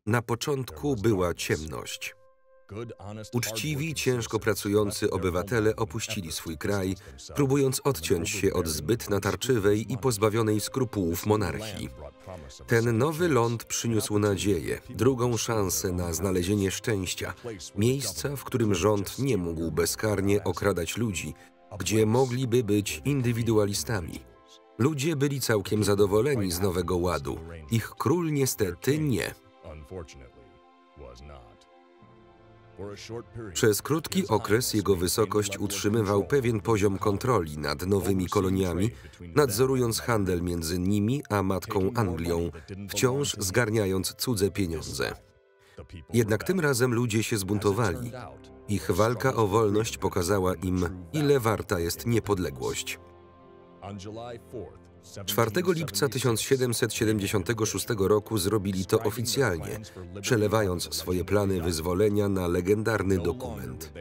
Na początku była ciemność. Uczciwi, ciężko pracujący obywatele opuścili swój kraj, próbując odciąć się od zbyt natarczywej i pozbawionej skrupułów monarchii. Ten nowy ląd przyniósł nadzieję, drugą szansę na znalezienie szczęścia, miejsca, w którym rząd nie mógł bezkarnie okradać ludzi, gdzie mogliby być indywidualistami. Ludzie byli całkiem zadowoleni z Nowego Ładu. Ich król niestety nie. Przez krótki okres jego wysokość utrzymywał pewien poziom kontroli nad nowymi koloniami, nadzorując handel między nimi a matką Anglią, wciąż zgarniając cudze pieniądze. Jednak tym razem ludzie się zbuntowali. Ich walka o wolność pokazała im, ile warta jest niepodległość. 4 lipca 1776 roku zrobili to oficjalnie, przelewając swoje plany wyzwolenia na legendarny dokument.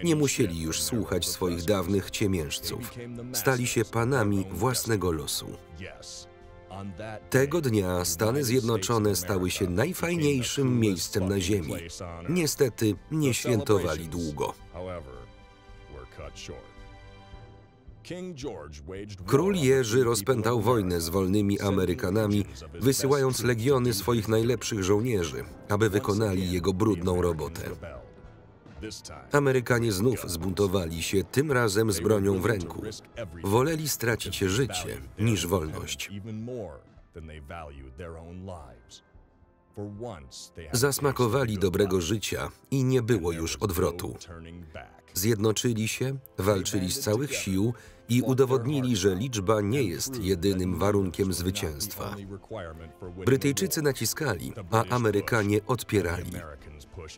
Nie musieli już słuchać swoich dawnych ciemiężców. Stali się panami własnego losu. Tego dnia Stany Zjednoczone stały się najfajniejszym miejscem na ziemi. Niestety nie świętowali długo. Król Jerzy rozpętał wojnę z wolnymi Amerykanami, wysyłając legiony swoich najlepszych żołnierzy, aby wykonali jego brudną robotę. Amerykanie znów zbuntowali się, tym razem z bronią w ręku. Woleli stracić życie niż wolność. Zasmakowali dobrego życia i nie było już odwrotu. Zjednoczyli się, walczyli z całych sił i udowodnili, że liczba nie jest jedynym warunkiem zwycięstwa. Brytyjczycy naciskali, a Amerykanie odpierali.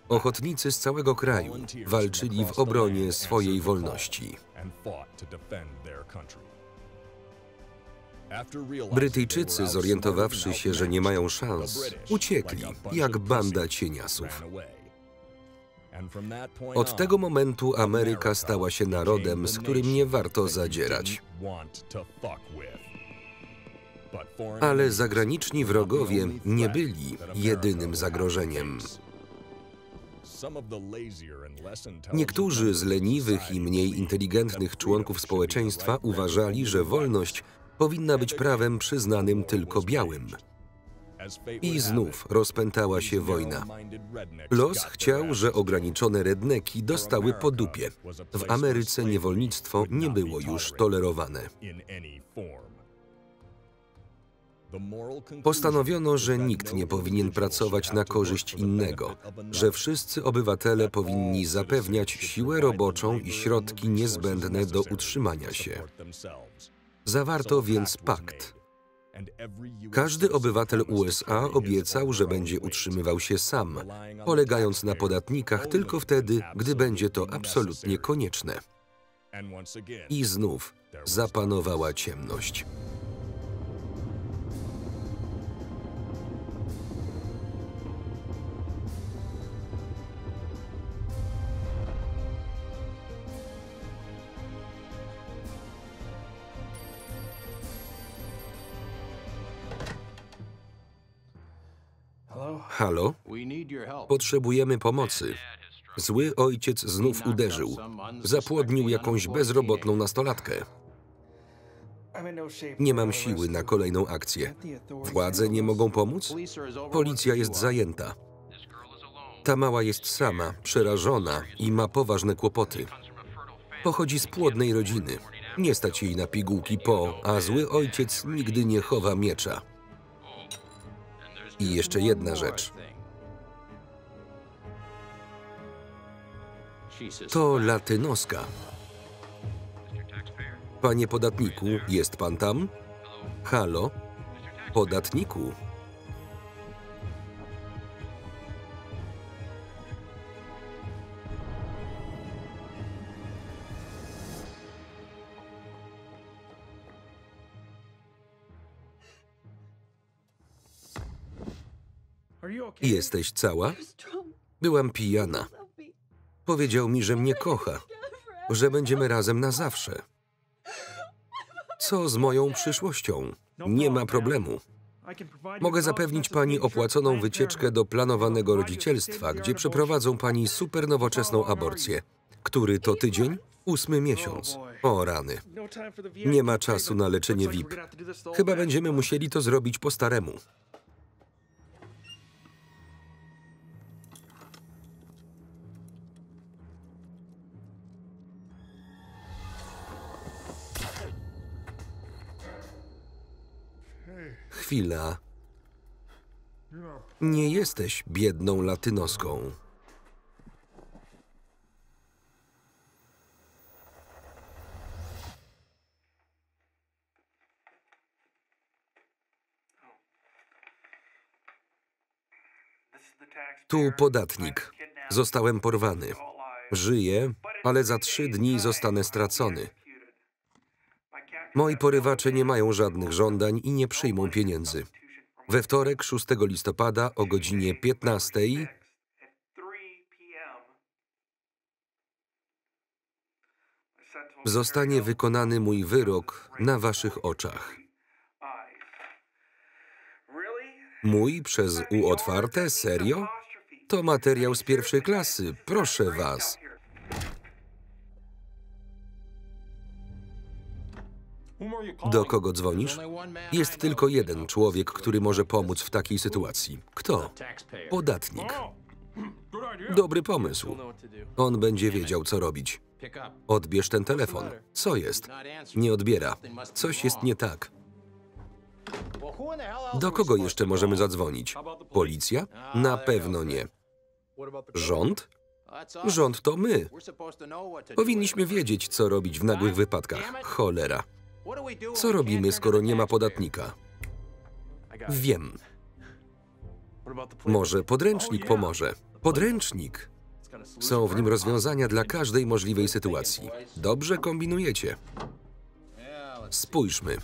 Ochotnicy z całego kraju walczyli w obronie swojej wolności. Brytyjczycy, zorientowawszy się, że nie mają szans, uciekli jak banda cieniasów. Od tego momentu Ameryka stała się narodem, z którym nie warto zadzierać. Ale zagraniczni wrogowie nie byli jedynym zagrożeniem. Niektórzy z leniwych i mniej inteligentnych członków społeczeństwa uważali, że wolność powinna być prawem przyznanym tylko białym. I znów rozpętała się wojna. Los chciał, że ograniczone redneki dostały po dupie. W Ameryce niewolnictwo nie było już tolerowane. Postanowiono, że nikt nie powinien pracować na korzyść innego, że wszyscy obywatele powinni zapewniać siłę roboczą i środki niezbędne do utrzymania się. Zawarto więc pakt. Każdy obywatel USA obiecał, że będzie utrzymywał się sam, polegając na podatnikach tylko wtedy, gdy będzie to absolutnie konieczne. I znów zapanowała ciemność. Halo? Potrzebujemy pomocy. Zły ojciec znów uderzył. Zapłodnił jakąś bezrobotną nastolatkę. Nie mam siły na kolejną akcję. Władze nie mogą pomóc? Policja jest zajęta. Ta mała jest sama, przerażona i ma poważne kłopoty. Pochodzi z płodnej rodziny. Nie stać jej na pigułki a zły ojciec nigdy nie chowa miecza. I jeszcze jedna rzecz. To latynoska. Panie podatniku, jest pan tam? Halo? Podatniku? Jesteś cała? Byłam pijana. Powiedział mi, że mnie kocha, że będziemy razem na zawsze. Co z moją przyszłością? Nie ma problemu. Mogę zapewnić pani opłaconą wycieczkę do planowanego rodzicielstwa, gdzie przeprowadzą pani supernowoczesną aborcję. Który to tydzień? 8. miesiąc. O rany. Nie ma czasu na leczenie VIP. Chyba będziemy musieli to zrobić po staremu. Chwila. Nie jesteś biedną latynoską. Tu podatnik. Zostałem porwany. Żyję, ale za 3 dni zostanę stracony. Moi porywacze nie mają żadnych żądań i nie przyjmą pieniędzy. We wtorek, 6 listopada o godzinie 15 zostanie wykonany mój wyrok na waszych oczach. Mój przez U otwarte? Serio? To materiał z pierwszej klasy, proszę was. Do kogo dzwonisz? Jest tylko jeden człowiek, który może pomóc w takiej sytuacji. Kto? Podatnik. Dobry pomysł. On będzie wiedział, co robić. Odbierz ten telefon. Co jest? Nie odbiera. Coś jest nie tak. Do kogo jeszcze możemy zadzwonić? Policja? Na pewno nie. Rząd? Rząd to my. Powinniśmy wiedzieć, co robić w nagłych wypadkach. Cholera. Co robimy, skoro nie ma podatnika? Wiem. Może podręcznik pomoże. Podręcznik. Są w nim rozwiązania dla każdej możliwej sytuacji. Dobrze kombinujecie. Spójrzmy.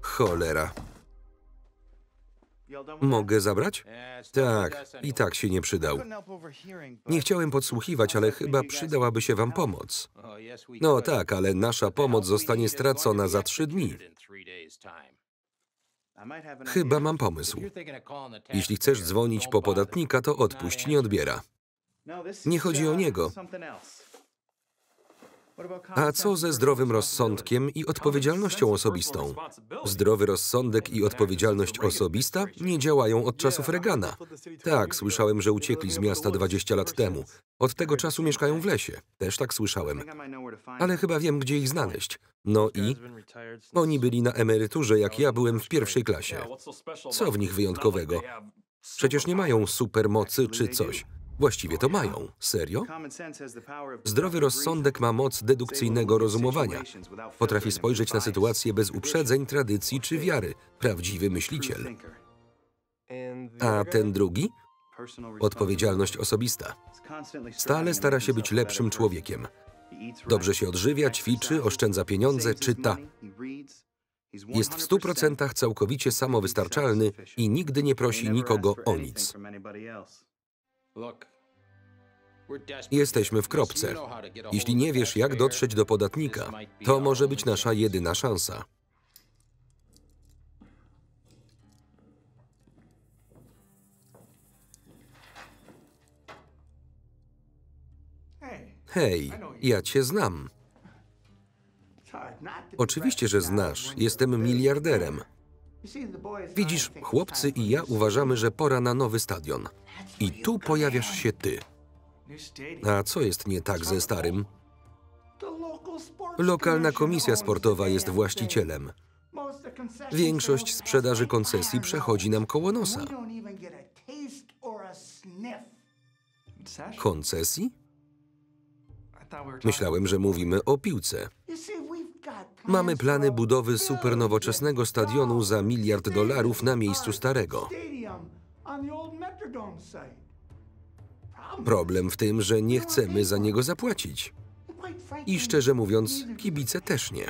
Cholera. Mogę zabrać? Tak, i tak się nie przydał. Nie chciałem podsłuchiwać, ale chyba przydałaby się wam pomoc. No tak, ale nasza pomoc zostanie stracona za 3 dni. Chyba mam pomysł. Jeśli chcesz dzwonić po podatnika, to odpuść, nie odbiera. Nie chodzi o niego. A co ze zdrowym rozsądkiem i odpowiedzialnością osobistą? Zdrowy rozsądek i odpowiedzialność osobista nie działają od czasów Reagana. Tak, słyszałem, że uciekli z miasta 20 lat temu. Od tego czasu mieszkają w lesie. Też tak słyszałem. Ale chyba wiem, gdzie ich znaleźć. No i? Oni byli na emeryturze, jak ja byłem w pierwszej klasie. Co w nich wyjątkowego? Przecież nie mają supermocy czy coś. Właściwie to mają. Serio? Zdrowy rozsądek ma moc dedukcyjnego rozumowania. Potrafi spojrzeć na sytuację bez uprzedzeń, tradycji czy wiary. Prawdziwy myśliciel. A ten drugi? Odpowiedzialność osobista. Stale stara się być lepszym człowiekiem. Dobrze się odżywia, ćwiczy, oszczędza pieniądze, czyta. Jest w 100% całkowicie samowystarczalny i nigdy nie prosi nikogo o nic. Jesteśmy w kropce. Jeśli nie wiesz, jak dotrzeć do podatnika, to może być nasza jedyna szansa. Hej, ja cię znam. Oczywiście, że znasz. Jestem miliarderem. Widzisz, chłopcy i ja uważamy, że pora na nowy stadion. I tu pojawiasz się ty. A co jest nie tak ze starym? Lokalna komisja sportowa jest właścicielem. Większość sprzedaży koncesji przechodzi nam koło nosa. Koncesji? Myślałem, że mówimy o piłce. Mamy plany budowy supernowoczesnego stadionu za $1 miliard na miejscu starego. Problem w tym, że nie chcemy za niego zapłacić. I szczerze mówiąc, kibice też nie.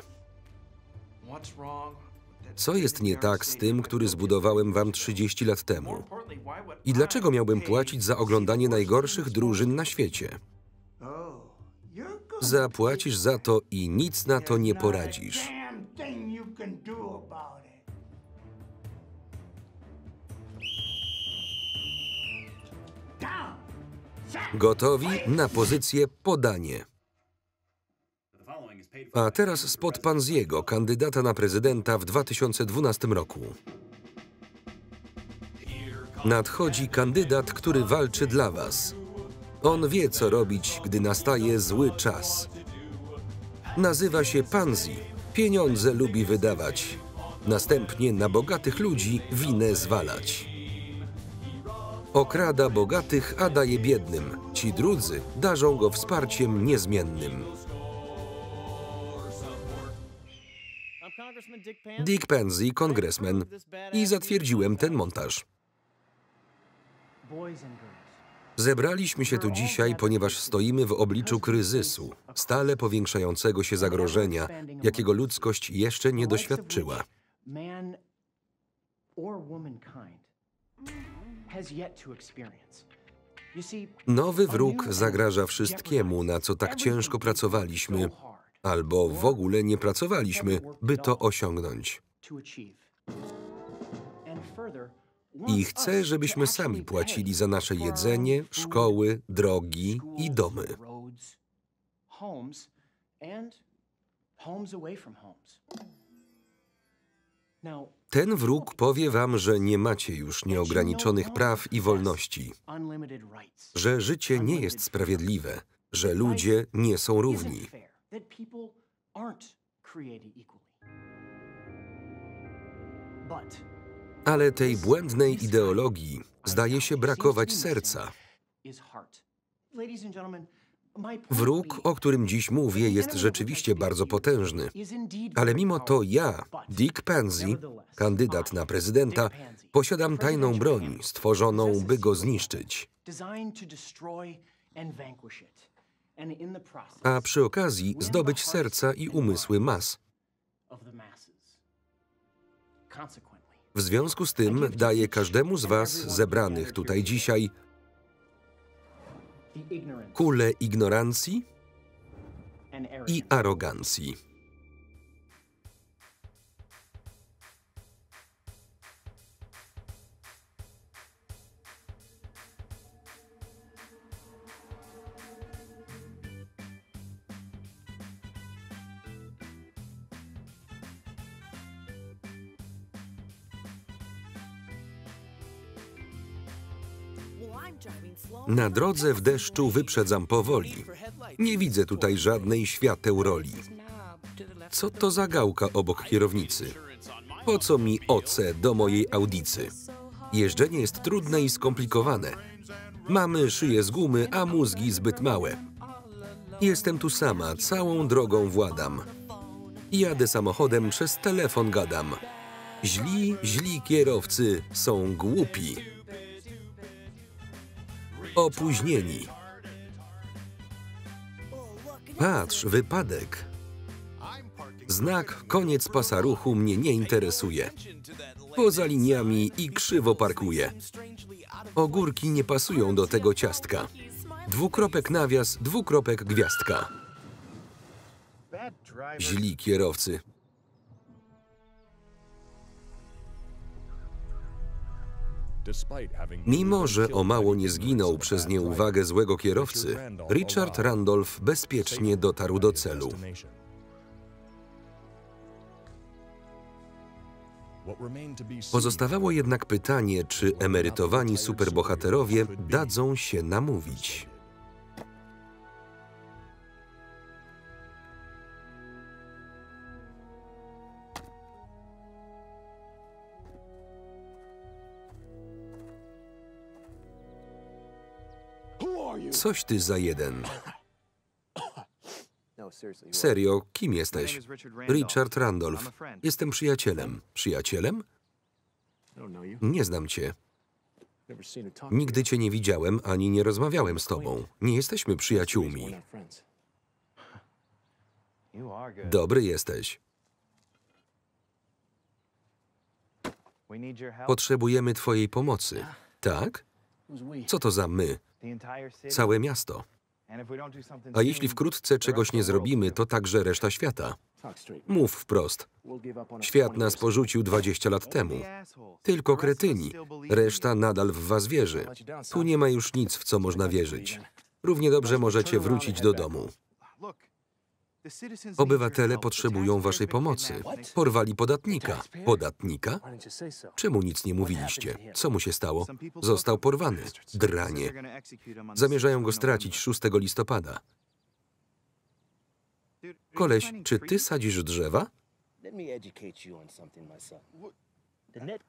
Co jest nie tak z tym, który zbudowałem wam 30 lat temu? I dlaczego miałbym płacić za oglądanie najgorszych drużyn na świecie? Zapłacisz za to i nic na to nie poradzisz. Gotowi na pozycję podanie. A teraz spot Panziego, kandydata na prezydenta w 2012 roku. Nadchodzi kandydat, który walczy dla was. On wie, co robić, gdy nastaje zły czas. Nazywa się Panzi. Pieniądze lubi wydawać. Następnie na bogatych ludzi winę zwalać. Okrada bogatych, a daje biednym. Ci drudzy darzą go wsparciem niezmiennym. Dick Penzi, kongresmen. I zatwierdziłem ten montaż. Zebraliśmy się tu dzisiaj, ponieważ stoimy w obliczu kryzysu, stale powiększającego się zagrożenia, jakiego ludzkość jeszcze nie doświadczyła. Nowy wróg zagraża wszystkiemu, na co tak ciężko pracowaliśmy, albo w ogóle nie pracowaliśmy, by to osiągnąć. I chce, żebyśmy sami płacili za nasze jedzenie, szkoły, drogi i domy. Ten wróg powie wam, że nie macie już nieograniczonych praw i wolności, że życie nie jest sprawiedliwe, że ludzie nie są równi. Ale tej błędnej ideologii zdaje się brakować serca. Wróg, o którym dziś mówię, jest rzeczywiście bardzo potężny. Ale mimo to ja, Dick Penzi, kandydat na prezydenta, posiadam tajną broń, stworzoną, by go zniszczyć. A przy okazji zdobyć serca i umysły mas. W związku z tym daję każdemu z was zebranych tutaj dzisiaj kulę ignorancji i arogancji. Na drodze w deszczu wyprzedzam powoli. Nie widzę tutaj żadnej świateł roli. Co to za gałka obok kierownicy? Po co mi OC do mojej audicy? Jeżdżenie jest trudne i skomplikowane. Mamy szyję z gumy, a mózgi zbyt małe. Jestem tu sama, całą drogą władam. Jadę samochodem, przez telefon gadam. Źli kierowcy są głupi. Opóźnieni. Patrz, wypadek. Znak koniec pasa ruchu mnie nie interesuje. Poza liniami i krzywo parkuje. Ogórki nie pasują do tego ciastka. Dwukropek nawias, dwukropek gwiazdka. Źli kierowcy. Mimo że o mało nie zginął przez nieuwagę złego kierowcy, Richard Randolph bezpiecznie dotarł do celu. Pozostawało jednak pytanie, czy emerytowani superbohaterowie dadzą się namówić. Coś ty za jeden. Serio, kim jesteś? Richard Randolph. Jestem przyjacielem. Przyjacielem? Nie znam cię. Nigdy cię nie widziałem, ani nie rozmawiałem z tobą. Nie jesteśmy przyjaciółmi. Dobry jesteś. Potrzebujemy twojej pomocy. Tak? Co to za my? Całe miasto. A jeśli wkrótce czegoś nie zrobimy, to także reszta świata. Mów wprost. Świat nas porzucił 20 lat temu. Tylko kretyni. Reszta nadal w was wierzy. Tu nie ma już nic, w co można wierzyć. Równie dobrze możecie wrócić do domu. Obywatele potrzebują waszej pomocy. Porwali podatnika. Podatnika? Czemu nic nie mówiliście? Co mu się stało? Został porwany. Dranie. Zamierzają go stracić 6 listopada. Koleś, czy ty sadzisz drzewa?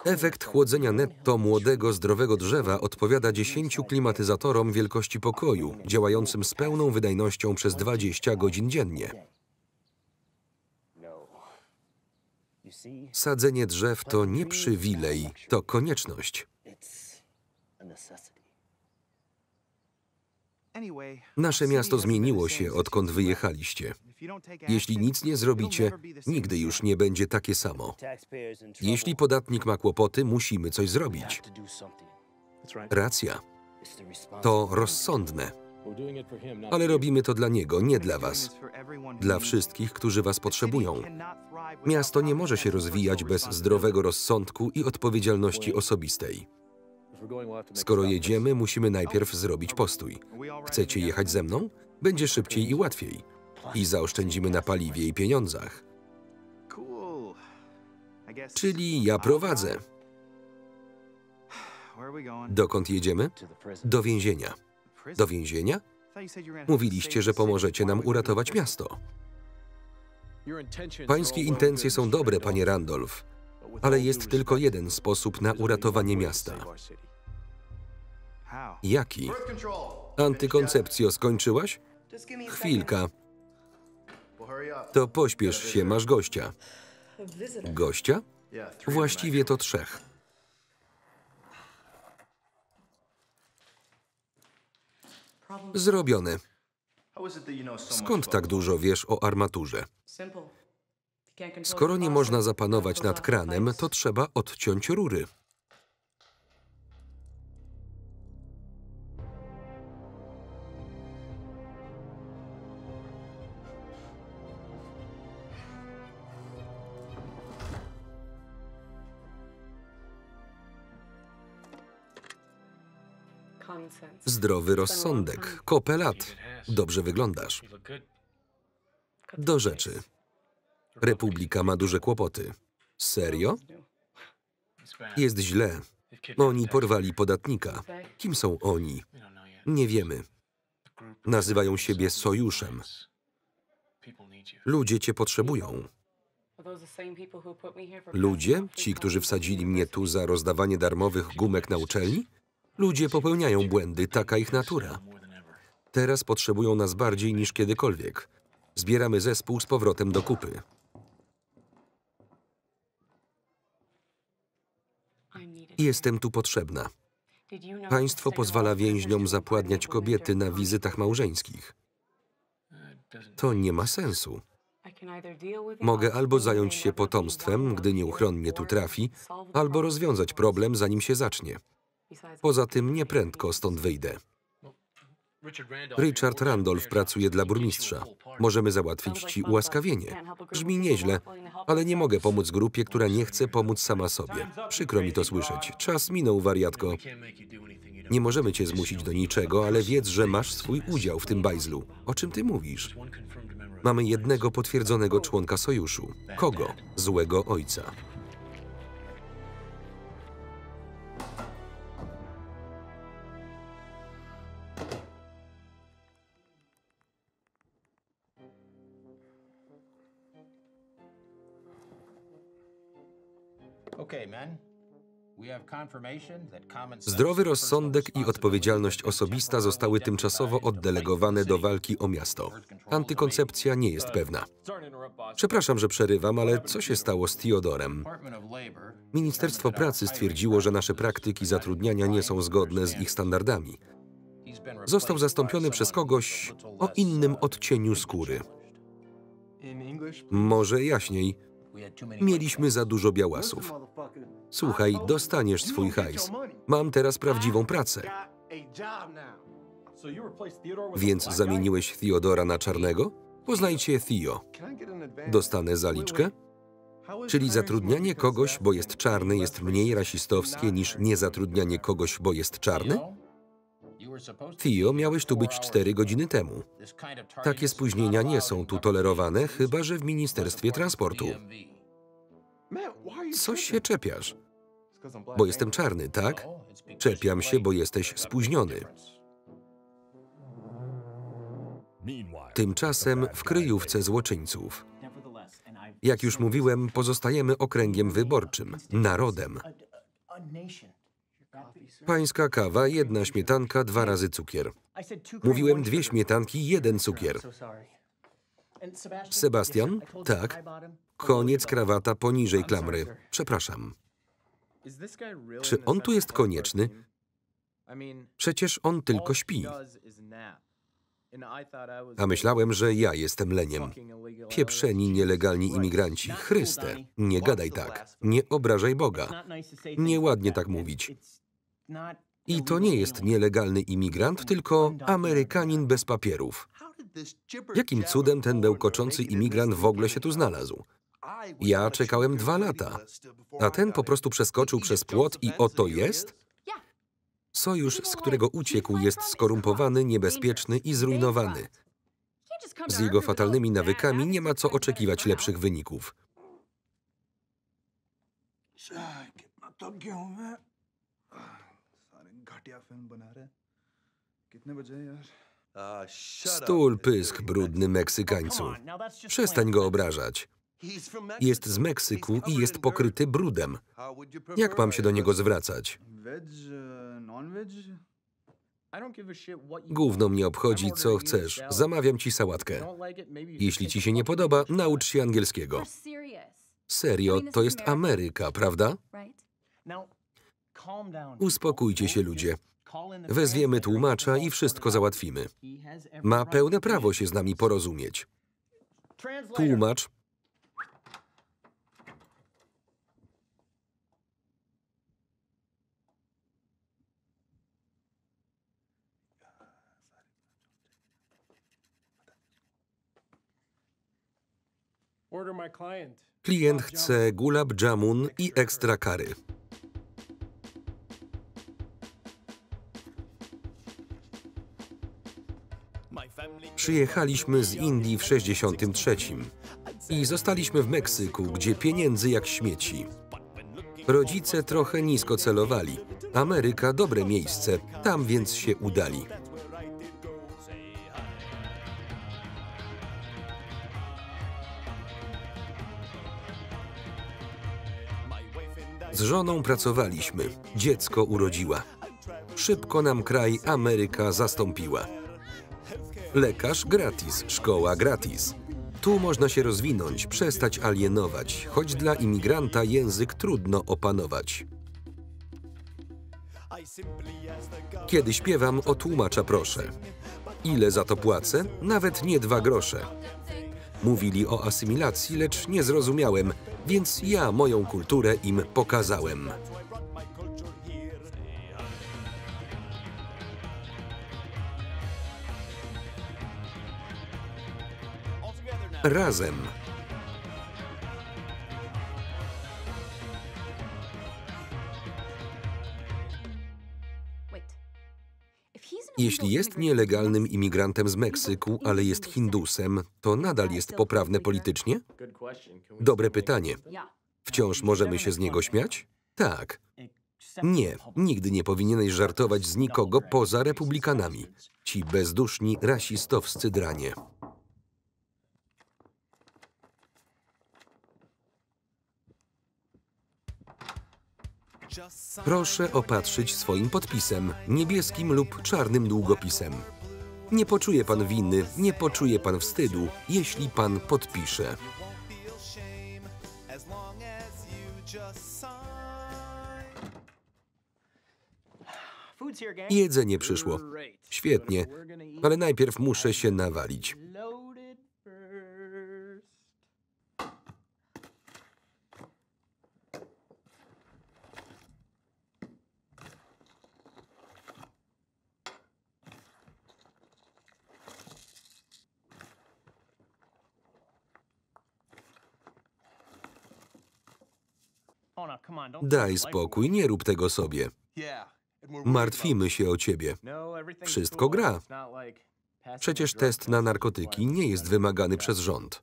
Efekt chłodzenia netto młodego, zdrowego drzewa odpowiada 10 klimatyzatorom wielkości pokoju, działającym z pełną wydajnością przez 20 godzin dziennie. Sadzenie drzew to nie przywilej, to konieczność. Nasze miasto zmieniło się, odkąd wyjechaliście. Jeśli nic nie zrobicie, nigdy już nie będzie takie samo. Jeśli podatnik ma kłopoty, musimy coś zrobić. Racja. To rozsądne. Ale robimy to dla niego, nie dla was. Dla wszystkich, którzy was potrzebują. Miasto nie może się rozwijać bez zdrowego rozsądku i odpowiedzialności osobistej. Skoro jedziemy, musimy najpierw zrobić postój. Chcecie jechać ze mną? Będzie szybciej i łatwiej. I zaoszczędzimy na paliwie i pieniądzach. Czyli ja prowadzę. Dokąd jedziemy? Do więzienia. Do więzienia? Mówiliście, że pomożecie nam uratować miasto. Pańskie intencje są dobre, panie Randolph, ale jest tylko jeden sposób na uratowanie miasta. Jaki? Antykoncepcjo, skończyłaś? Chwilka. To pośpiesz się, masz gościa. Gościa? Właściwie to 3. Zrobione. Skąd tak dużo wiesz o armaturze? Skoro nie można zapanować nad kranem, to trzeba odciąć rury. Zdrowy rozsądek. Kopę lat. Dobrze wyglądasz. Do rzeczy. Republika ma duże kłopoty. Serio? Jest źle. Oni porwali podatnika. Kim są oni? Nie wiemy. Nazywają siebie sojuszem. Ludzie cię potrzebują. Ludzie? Ci, którzy wsadzili mnie tu za rozdawanie darmowych gumek na uczelni? Ludzie popełniają błędy, taka ich natura. Teraz potrzebują nas bardziej niż kiedykolwiek. Zbieramy zespół z powrotem do kupy. Jestem tu potrzebna. Państwo pozwala więźniom zapładniać kobiety na wizytach małżeńskich. To nie ma sensu. Mogę albo zająć się potomstwem, gdy nieuchronnie tu trafi, albo rozwiązać problem, zanim się zacznie. Poza tym nieprędko stąd wyjdę. Richard Randolph pracuje dla burmistrza. Możemy załatwić ci ułaskawienie. Brzmi nieźle, ale nie mogę pomóc grupie, która nie chce pomóc sama sobie. Przykro mi to słyszeć. Czas minął, wariatko. Nie możemy cię zmusić do niczego, ale wiedz, że masz swój udział w tym bajzlu. O czym ty mówisz? Mamy jednego potwierdzonego członka sojuszu. Kogo? Złego ojca. Zdrowy rozsądek i odpowiedzialność osobista zostały tymczasowo oddelegowane do walki o miasto. Antykoncepcja nie jest pewna. Przepraszam, że przerywam, ale co się stało z Theodorem? Ministerstwo Pracy stwierdziło, że nasze praktyki zatrudniania nie są zgodne z ich standardami. Został zastąpiony przez kogoś o innym odcieniu skóry. Może jaśniej. Mieliśmy za dużo białasów. Słuchaj, dostaniesz swój hajs. Mam teraz prawdziwą pracę. Więc zamieniłeś Theodora na czarnego? Poznajcie Theo. Dostanę zaliczkę? Czyli zatrudnianie kogoś, bo jest czarny, jest mniej rasistowskie niż niezatrudnianie kogoś, bo jest czarny? Theo, miałeś tu być 4 godziny temu. Takie spóźnienia nie są tu tolerowane, chyba że w Ministerstwie Transportu. Co się czepiasz? Bo jestem czarny, tak? Czepiam się, bo jesteś spóźniony. Tymczasem w kryjówce złoczyńców. Jak już mówiłem, pozostajemy okręgiem wyborczym, narodem. Pańska kawa, 1 śmietanka, 2 razy cukier. Mówiłem 2 śmietanki, 1 cukier. Sebastian? Tak. Koniec krawata poniżej klamry. Przepraszam. Czy on tu jest konieczny? Przecież on tylko śpi. A myślałem, że ja jestem leniem. Pieprzeni nielegalni imigranci. Chryste, nie gadaj tak. Nie obrażaj Boga. Nieładnie tak mówić. I to nie jest nielegalny imigrant, tylko Amerykanin bez papierów. Jakim cudem ten bełkoczący imigrant w ogóle się tu znalazł? Ja czekałem 2 lata, a ten po prostu przeskoczył przez płot i oto jest? Sojusz, z którego uciekł, jest skorumpowany, niebezpieczny i zrujnowany. Z jego fatalnymi nawykami nie ma co oczekiwać lepszych wyników. Stul pysk, brudny Meksykańcu. Przestań go obrażać. Jest z Meksyku i jest pokryty brudem. Jak mam się do niego zwracać? Gówno mnie obchodzi, co chcesz. Zamawiam ci sałatkę. Jeśli ci się nie podoba, naucz się angielskiego. Serio, to jest Ameryka, prawda? Uspokójcie się, ludzie. Wezwiemy tłumacza i wszystko załatwimy. Ma pełne prawo się z nami porozumieć. Tłumacz. Klient chce gulab jamun i ekstra curry. Przyjechaliśmy z Indii w 63. I zostaliśmy w Meksyku, gdzie pieniędzy jak śmieci. Rodzice trochę nisko celowali. Ameryka dobre miejsce, tam więc się udali. Z żoną pracowaliśmy, dziecko urodziła. Szybko nam kraj Ameryka zastąpiła. Lekarz gratis, szkoła gratis. Tu można się rozwinąć, przestać alienować, choć dla imigranta język trudno opanować. Kiedy śpiewam, o tłumacza proszę. Ile za to płacę? Nawet nie 2 grosze. Mówili o asymilacji, lecz nie zrozumiałem, więc ja moją kulturę im pokazałem. Razem. Jeśli jest nielegalnym imigrantem z Meksyku, ale jest Hindusem, to nadal jest poprawne politycznie? Dobre pytanie. Wciąż możemy się z niego śmiać? Tak. Nie, nigdy nie powinieneś żartować z nikogo poza republikanami. Ci bezduszni, rasistowscy dranie. Proszę opatrzyć swoim podpisem, niebieskim lub czarnym długopisem. Nie poczuje pan winy, nie poczuje pan wstydu, jeśli pan podpisze. Jedzenie przyszło. Świetnie, ale najpierw muszę się nawalić. Daj spokój, nie rób tego sobie. Martwimy się o ciebie. Wszystko gra. Przecież test na narkotyki nie jest wymagany przez rząd.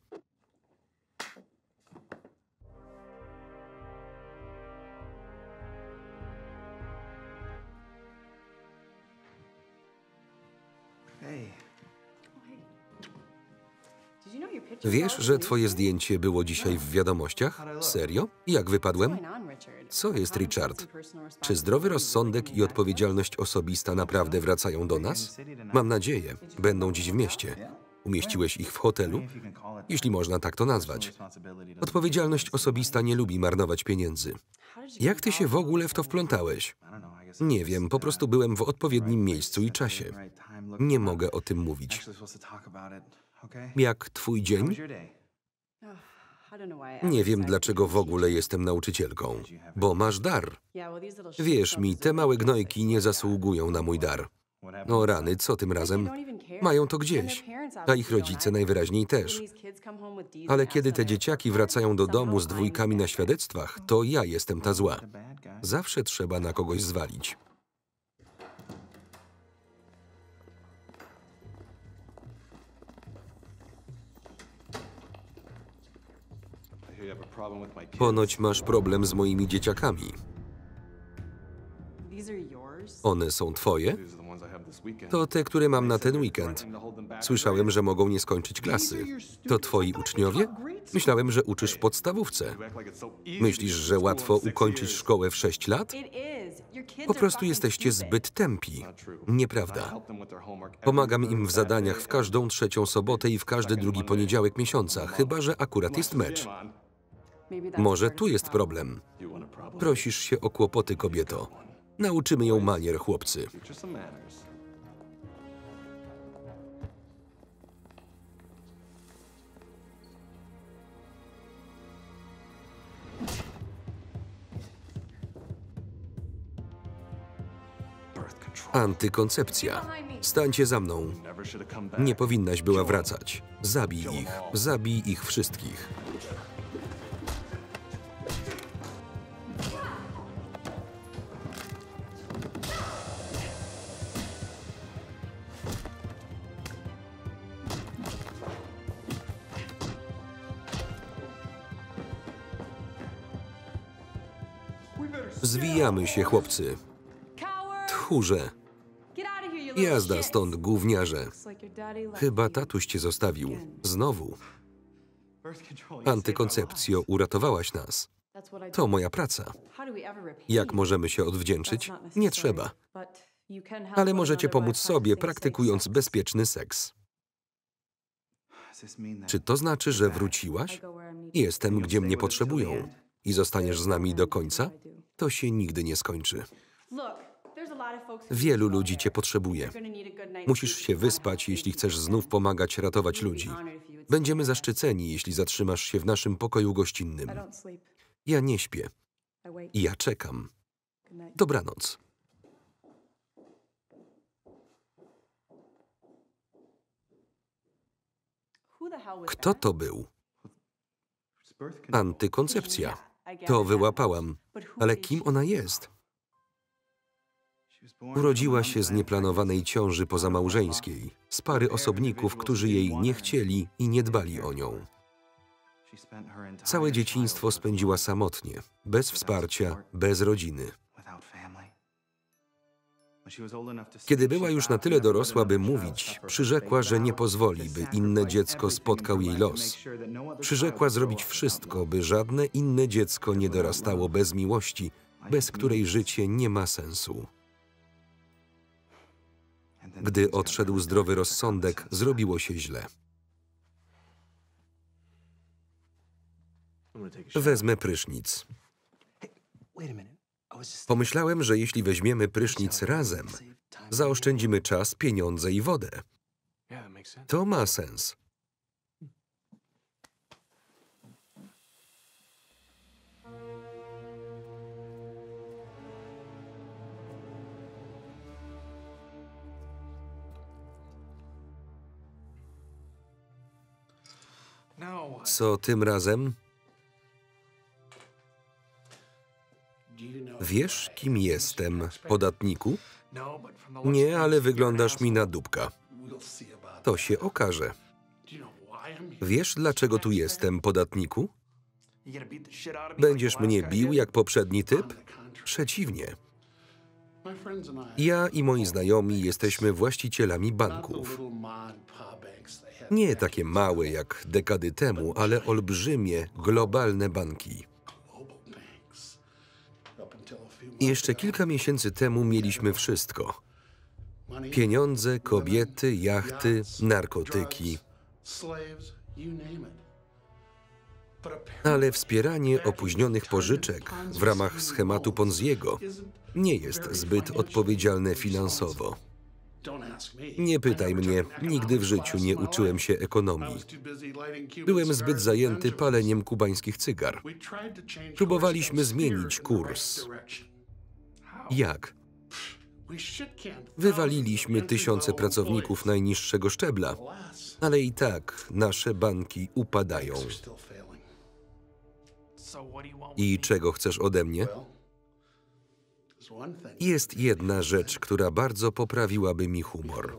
Wiesz, że twoje zdjęcie było dzisiaj w wiadomościach? Serio? Jak wypadłem? Co jest, Richard? Czy zdrowy rozsądek i odpowiedzialność osobista naprawdę wracają do nas? Mam nadzieję. Będą dziś w mieście. Umieściłeś ich w hotelu? Jeśli można tak to nazwać. Odpowiedzialność osobista nie lubi marnować pieniędzy. Jak ty się w ogóle w to wplątałeś? Nie wiem, po prostu byłem w odpowiednim miejscu i czasie. Nie mogę o tym mówić. Jak twój dzień? Nie wiem, dlaczego w ogóle jestem nauczycielką. Bo masz dar. Wierz mi, te małe gnojki nie zasługują na mój dar. No rany, co tym razem? Mają to gdzieś. A ich rodzice najwyraźniej też. Ale kiedy te dzieciaki wracają do domu z dwójkami na świadectwach, to ja jestem ta zła. Zawsze trzeba na kogoś zwalić. Ponoć masz problem z moimi dzieciakami. One są twoje? To te, które mam na ten weekend. Słyszałem, że mogą nie skończyć klasy. To twoi uczniowie? Myślałem, że uczysz w podstawówce. Myślisz, że łatwo ukończyć szkołę w 6 lat? Po prostu jesteście zbyt tępi. Nieprawda. Pomagam im w zadaniach w każdą trzecią sobotę i w każdy drugi poniedziałek miesiąca, chyba że akurat jest mecz. Może tu jest problem. Prosisz się o kłopoty, kobieto. Nauczymy ją manier, chłopcy. Antykoncepcja. Stańcie za mną. Nie powinnaś była wracać. Zabij ich wszystkich. Zwijamy się, chłopcy. Tchórze. Jazda stąd, gówniarze. Chyba tatuś cię zostawił. Znowu. Antykoncepcjo, uratowałaś nas. To moja praca. Jak możemy się odwdzięczyć? Nie trzeba. Ale możecie pomóc sobie, praktykując bezpieczny seks. Czy to znaczy, że wróciłaś? Jestem, gdzie mnie potrzebują. I zostaniesz z nami do końca? To się nigdy nie skończy. Wielu ludzi cię potrzebuje. Musisz się wyspać, jeśli chcesz znów pomagać ratować ludzi. Będziemy zaszczyceni, jeśli zatrzymasz się w naszym pokoju gościnnym. Ja nie śpię. Ja czekam. Dobranoc. Kto to był? Antykoncepcja. To wyłapałam. Ale kim ona jest? Urodziła się z nieplanowanej ciąży pozamałżeńskiej, z pary osobników, którzy jej nie chcieli i nie dbali o nią. Całe dzieciństwo spędziła samotnie, bez wsparcia, bez rodziny. Kiedy była już na tyle dorosła, by mówić, przyrzekła, że nie pozwoli, by inne dziecko spotkał jej los. Przyrzekła zrobić wszystko, by żadne inne dziecko nie dorastało bez miłości, bez której życie nie ma sensu. Gdy odszedł zdrowy rozsądek, zrobiło się źle. Wezmę prysznic. Pomyślałem, że jeśli weźmiemy prysznic razem, zaoszczędzimy czas, pieniądze i wodę. To ma sens. Co tym razem? Wiesz, kim jestem, podatniku? Nie, ale wyglądasz mi na dupka. To się okaże. Wiesz, dlaczego tu jestem, podatniku? Będziesz mnie bił jak poprzedni typ? Przeciwnie. Ja i moi znajomi jesteśmy właścicielami banków. Nie takie małe jak dekady temu, ale olbrzymie, globalne banki. Jeszcze kilka miesięcy temu mieliśmy wszystko. Pieniądze, kobiety, jachty, narkotyki. Ale wspieranie opóźnionych pożyczek w ramach schematu Ponziego nie jest zbyt odpowiedzialne finansowo. Nie pytaj mnie, nigdy w życiu nie uczyłem się ekonomii. Byłem zbyt zajęty paleniem kubańskich cygar. Próbowaliśmy zmienić kurs. Jak? Wywaliliśmy tysiące pracowników najniższego szczebla, ale i tak nasze banki upadają. I czego chcesz ode mnie? Jest jedna rzecz, która bardzo poprawiłaby mi humor.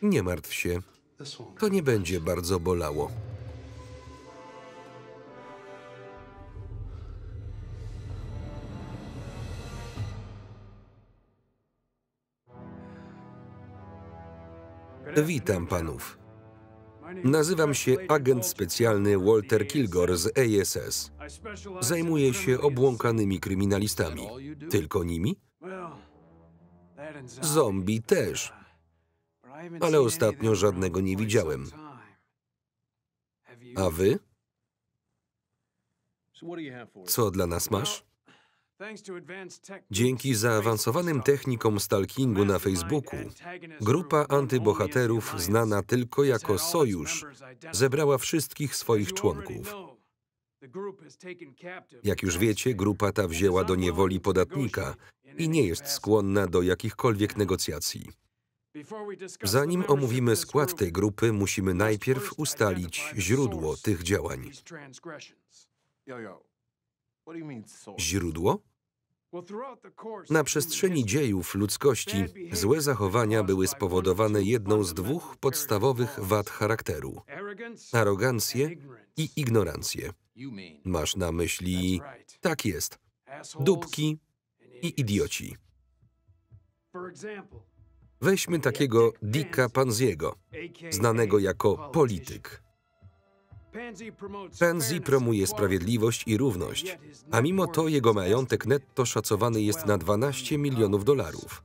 Nie martw się, to nie będzie bardzo bolało. Witam panów. Nazywam się agent specjalny Walter Kilgore z ASS. Zajmuję się obłąkanymi kryminalistami. Tylko nimi? Zombie też. Ale ostatnio żadnego nie widziałem. A wy? Co dla nas masz? Dzięki zaawansowanym technikom stalkingu na Facebooku, grupa antybohaterów znana tylko jako Sojusz zebrała wszystkich swoich członków. Jak już wiecie, grupa ta wzięła do niewoli podatnika i nie jest skłonna do jakichkolwiek negocjacji. Zanim omówimy skład tej grupy, musimy najpierw ustalić źródło tych działań. Źródło? Na przestrzeni dziejów ludzkości złe zachowania były spowodowane jedną z dwóch podstawowych wad charakteru – arogancję i ignorancję. Masz na myśli… Tak jest. Dupki i idioci. Weźmy takiego Dicka Ponziego, znanego jako polityk. Ponzi promuje sprawiedliwość i równość, a mimo to jego majątek netto szacowany jest na 12 milionów dolarów.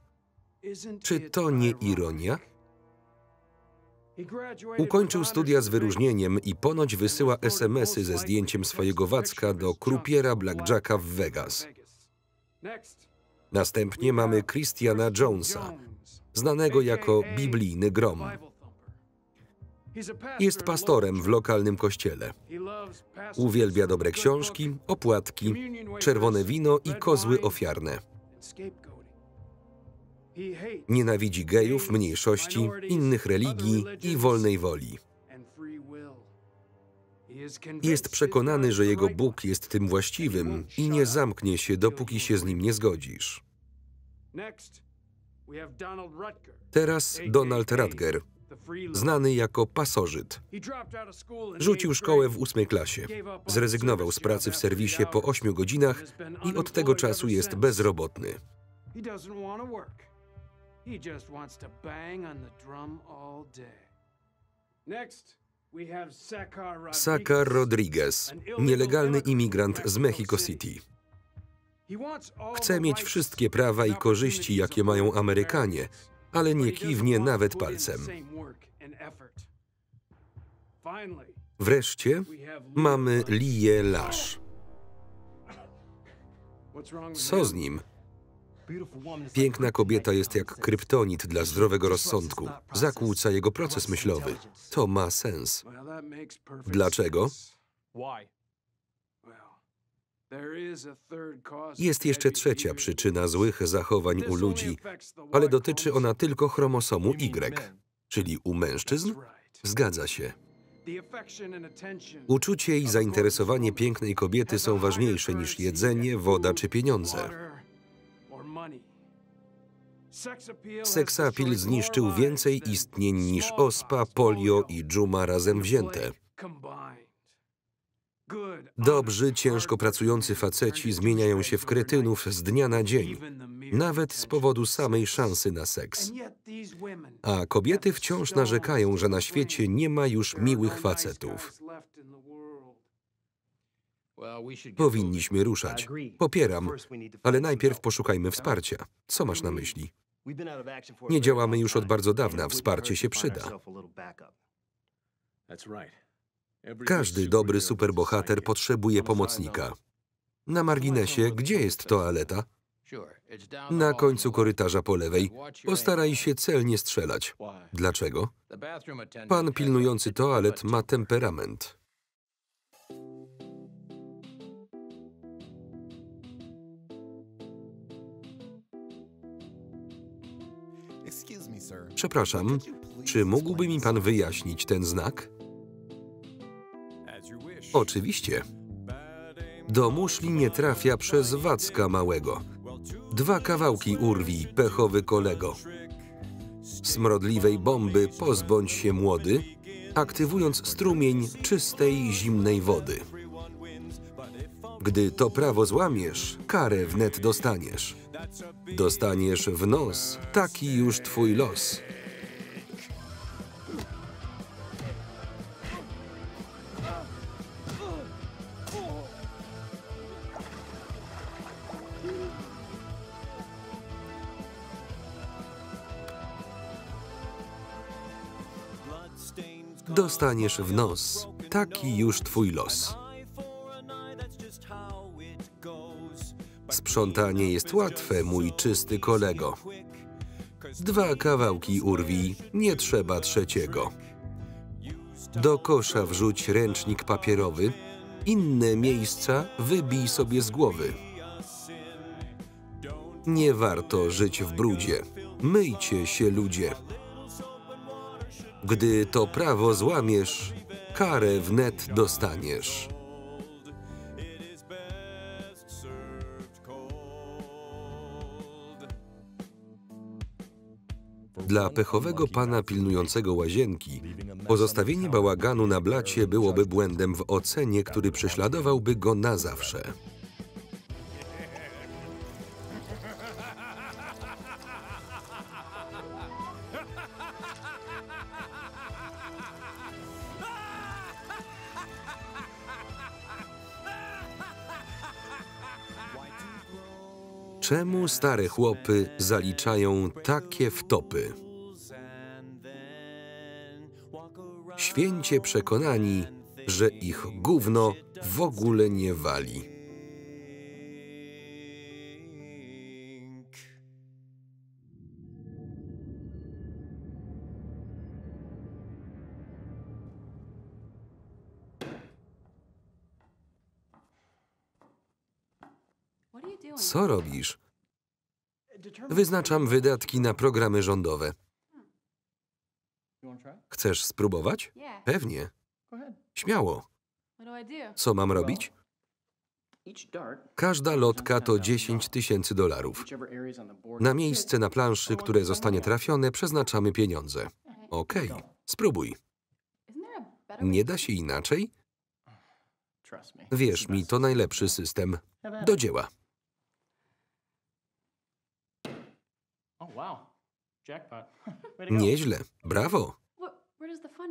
Czy to nie ironia? Ukończył studia z wyróżnieniem i ponoć wysyła SMS-y ze zdjęciem swojego wacka do krupiera blackjacka w Vegas. Następnie mamy Christiana Jonesa, znanego jako biblijny grom. Jest pastorem w lokalnym kościele. Uwielbia dobre książki, opłatki, czerwone wino i kozły ofiarne. Nienawidzi gejów, mniejszości, innych religii i wolnej woli. Jest przekonany, że jego Bóg jest tym właściwym i nie zamknie się, dopóki się z nim nie zgodzisz. Teraz Donald Rutger, znany jako pasożyt. Rzucił szkołę w 8. klasie. Zrezygnował z pracy w serwisie po 8 godzinach i od tego czasu jest bezrobotny. Sakar Rodriguez, nielegalny imigrant z Mexico City. Chce mieć wszystkie prawa i korzyści, jakie mają Amerykanie, ale nie kiwnie nawet palcem. Wreszcie mamy Lię Lash. Co z nim? Piękna kobieta jest jak kryptonit dla zdrowego rozsądku. Zakłóca jego proces myślowy. To ma sens. Dlaczego? Jest jeszcze trzecia przyczyna złych zachowań u ludzi, ale dotyczy ona tylko chromosomu Y, czyli u mężczyzn? Zgadza się. Uczucie i zainteresowanie pięknej kobiety są ważniejsze niż jedzenie, woda czy pieniądze. Seksapil zniszczył więcej istnień niż ospa, polio i dżuma razem wzięte. Dobrzy, ciężko pracujący faceci zmieniają się w kretynów z dnia na dzień, nawet z powodu samej szansy na seks. A kobiety wciąż narzekają, że na świecie nie ma już miłych facetów. Powinniśmy ruszać. Popieram, ale najpierw poszukajmy wsparcia. Co masz na myśli? Nie działamy już od bardzo dawna, wsparcie się przyda. Każdy dobry superbohater potrzebuje pomocnika. Na marginesie, gdzie jest toaleta? Na końcu korytarza po lewej. Postaraj się celnie strzelać. Dlaczego? Pan pilnujący toalet ma temperament. Przepraszam, czy mógłby mi pan wyjaśnić ten znak? Oczywiście. Do muszli nie trafia przez Wacka małego. 2 kawałki urwij, pechowy kolego. Smrodliwej bomby pozbądź się młody, aktywując strumień czystej, zimnej wody. Gdy to prawo złamiesz, karę wnet dostaniesz. Dostaniesz w nos, taki już twój los. Dostaniesz w nos, taki już twój los. Sprzątanie jest łatwe, mój czysty kolego. 2 kawałki urwij, nie trzeba trzeciego. Do kosza wrzuć ręcznik papierowy, inne miejsca wybij sobie z głowy. Nie warto żyć w brudzie, myjcie się ludzie. Gdy to prawo złamiesz, karę wnet dostaniesz. Dla pechowego pana pilnującego łazienki pozostawienie bałaganu na blacie byłoby błędem w ocenie, który prześladowałby go na zawsze. Czemu stare chłopy zaliczają takie wtopy? Święcie przekonani, że ich gówno w ogóle nie wali. Co robisz? Wyznaczam wydatki na programy rządowe. Chcesz spróbować? Pewnie. Śmiało. Co mam robić? Każda lotka to $10 000. Na miejsce na planszy, które zostanie trafione, przeznaczamy pieniądze. Okej, spróbuj. Nie da się inaczej? Wierz mi, to najlepszy system. Do dzieła. Nieźle, brawo.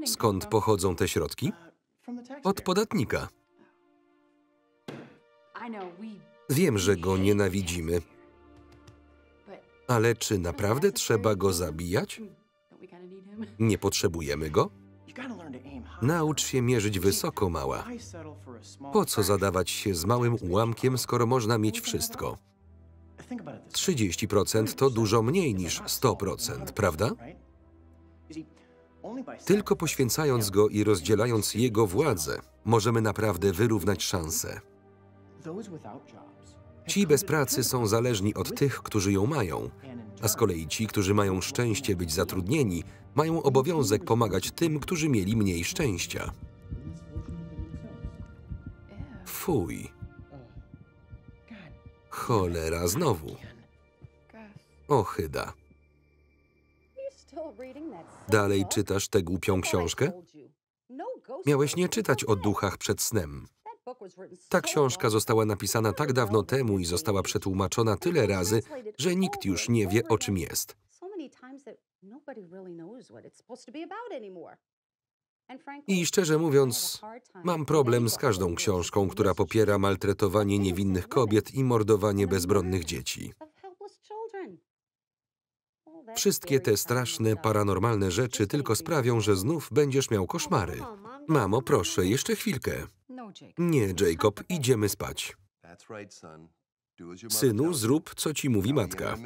Skąd pochodzą te środki? Od podatnika. Wiem, że go nienawidzimy. Ale czy naprawdę trzeba go zabijać? Nie potrzebujemy go? Naucz się mierzyć wysoko, mała. Po co zadawać się z małym ułamkiem, skoro można mieć wszystko? 30% to dużo mniej niż 100%, prawda? Tylko poświęcając go i rozdzielając jego władzę, możemy naprawdę wyrównać szanse. Ci bez pracy są zależni od tych, którzy ją mają, A z kolei ci, którzy mają szczęście być zatrudnieni, mają obowiązek pomagać tym, którzy mieli mniej szczęścia. Fuj. Cholera znowu. Ohyda. Dalej czytasz tę głupią książkę? Miałeś nie czytać o duchach przed snem. Ta książka została napisana tak dawno temu i została przetłumaczona tyle razy, że nikt już nie wie, o czym jest. I szczerze mówiąc, mam problem z każdą książką, która popiera maltretowanie niewinnych kobiet i mordowanie bezbronnych dzieci. Wszystkie te straszne, paranormalne rzeczy tylko sprawią, że znów będziesz miał koszmary. Mamo, proszę, jeszcze chwilkę. Nie, Jacob, idziemy spać. Synu, zrób, co ci mówi matka.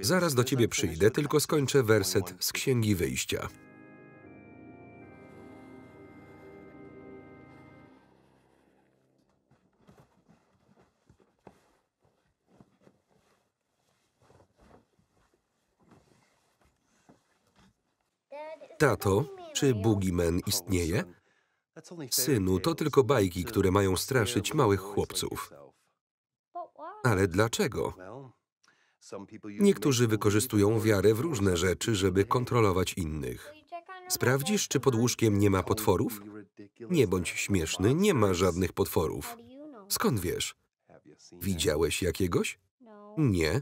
Zaraz do ciebie przyjdę, tylko skończę werset z Księgi Wyjścia. Tato, czy Boogeyman istnieje? Synu, to tylko bajki, które mają straszyć małych chłopców. Ale dlaczego? Niektórzy wykorzystują wiarę w różne rzeczy, żeby kontrolować innych. Sprawdzisz, czy pod łóżkiem nie ma potworów? Nie bądź śmieszny, nie ma żadnych potworów. Skąd wiesz? Widziałeś jakiegoś? Nie.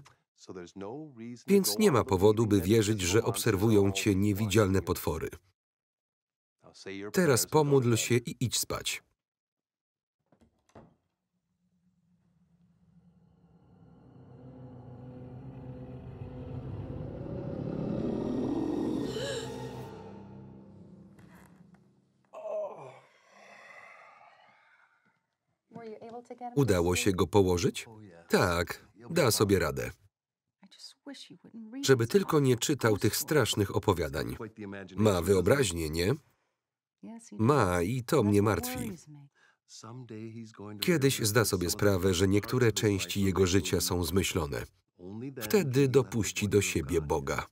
Więc nie ma powodu, by wierzyć, że obserwują cię niewidzialne potwory. Teraz pomódl się i idź spać. Udało się go położyć? Tak, da sobie radę. Żeby tylko nie czytał tych strasznych opowiadań. Ma wyobraźnię, nie? Ma i to mnie martwi. Kiedyś zda sobie sprawę, że niektóre części jego życia są zmyślone. Wtedy dopuści do siebie Boga.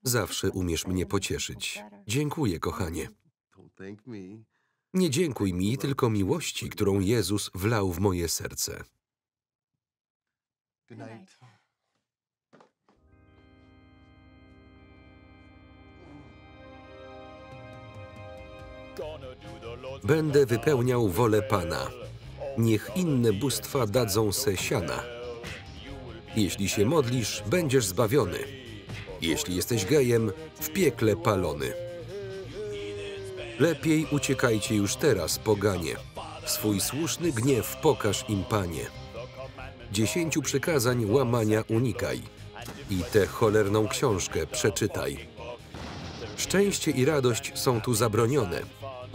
Zawsze umiesz mnie pocieszyć. Dziękuję, kochanie. Nie dziękuj mi, tylko miłości, którą Jezus wlał w moje serce. Będę wypełniał wolę Pana. Niech inne bóstwa dadzą se siana. Jeśli się modlisz, będziesz zbawiony. Jeśli jesteś gejem, w piekle palony. Lepiej uciekajcie już teraz, poganie. Swój słuszny gniew pokaż im, Panie. 10 przykazań łamania unikaj. I tę cholerną książkę przeczytaj. Szczęście i radość są tu zabronione,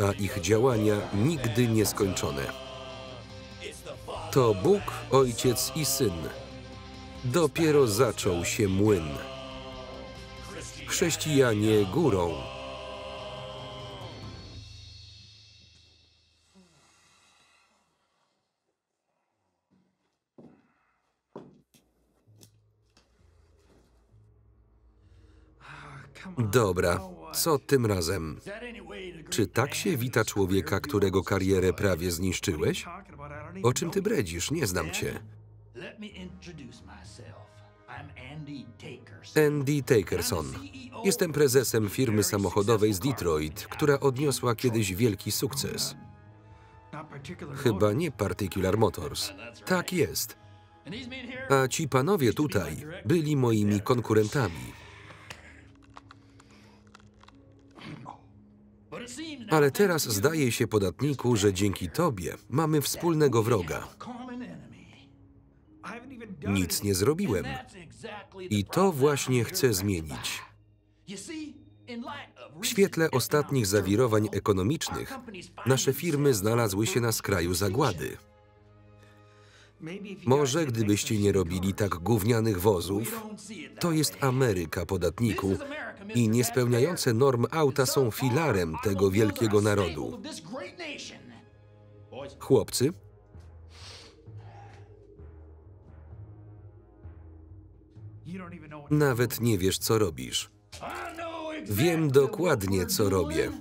a ich działania nigdy nieskończone. To Bóg, Ojciec i Syn. Dopiero zaczął się młyn. Chrześcijanie górą. Dobra, co tym razem? Czy tak się wita człowieka, którego karierę prawie zniszczyłeś? O czym ty bredzisz? Nie znam cię. Andy Takerson. Jestem prezesem firmy samochodowej z Detroit, która odniosła kiedyś wielki sukces. Chyba nie Particular Motors. Tak jest. A ci panowie tutaj byli moimi konkurentami. Ale teraz zdaje się podatniku, że dzięki tobie mamy wspólnego wroga. Nic nie zrobiłem. I to właśnie chcę zmienić. W świetle ostatnich zawirowań ekonomicznych nasze firmy znalazły się na skraju zagłady. Może gdybyście nie robili tak gównianych wozów, to jest Ameryka, podatniku, i niespełniające norm auta są filarem tego wielkiego narodu. Chłopcy, Nawet nie wiesz, co robisz. Wiem dokładnie, co robię.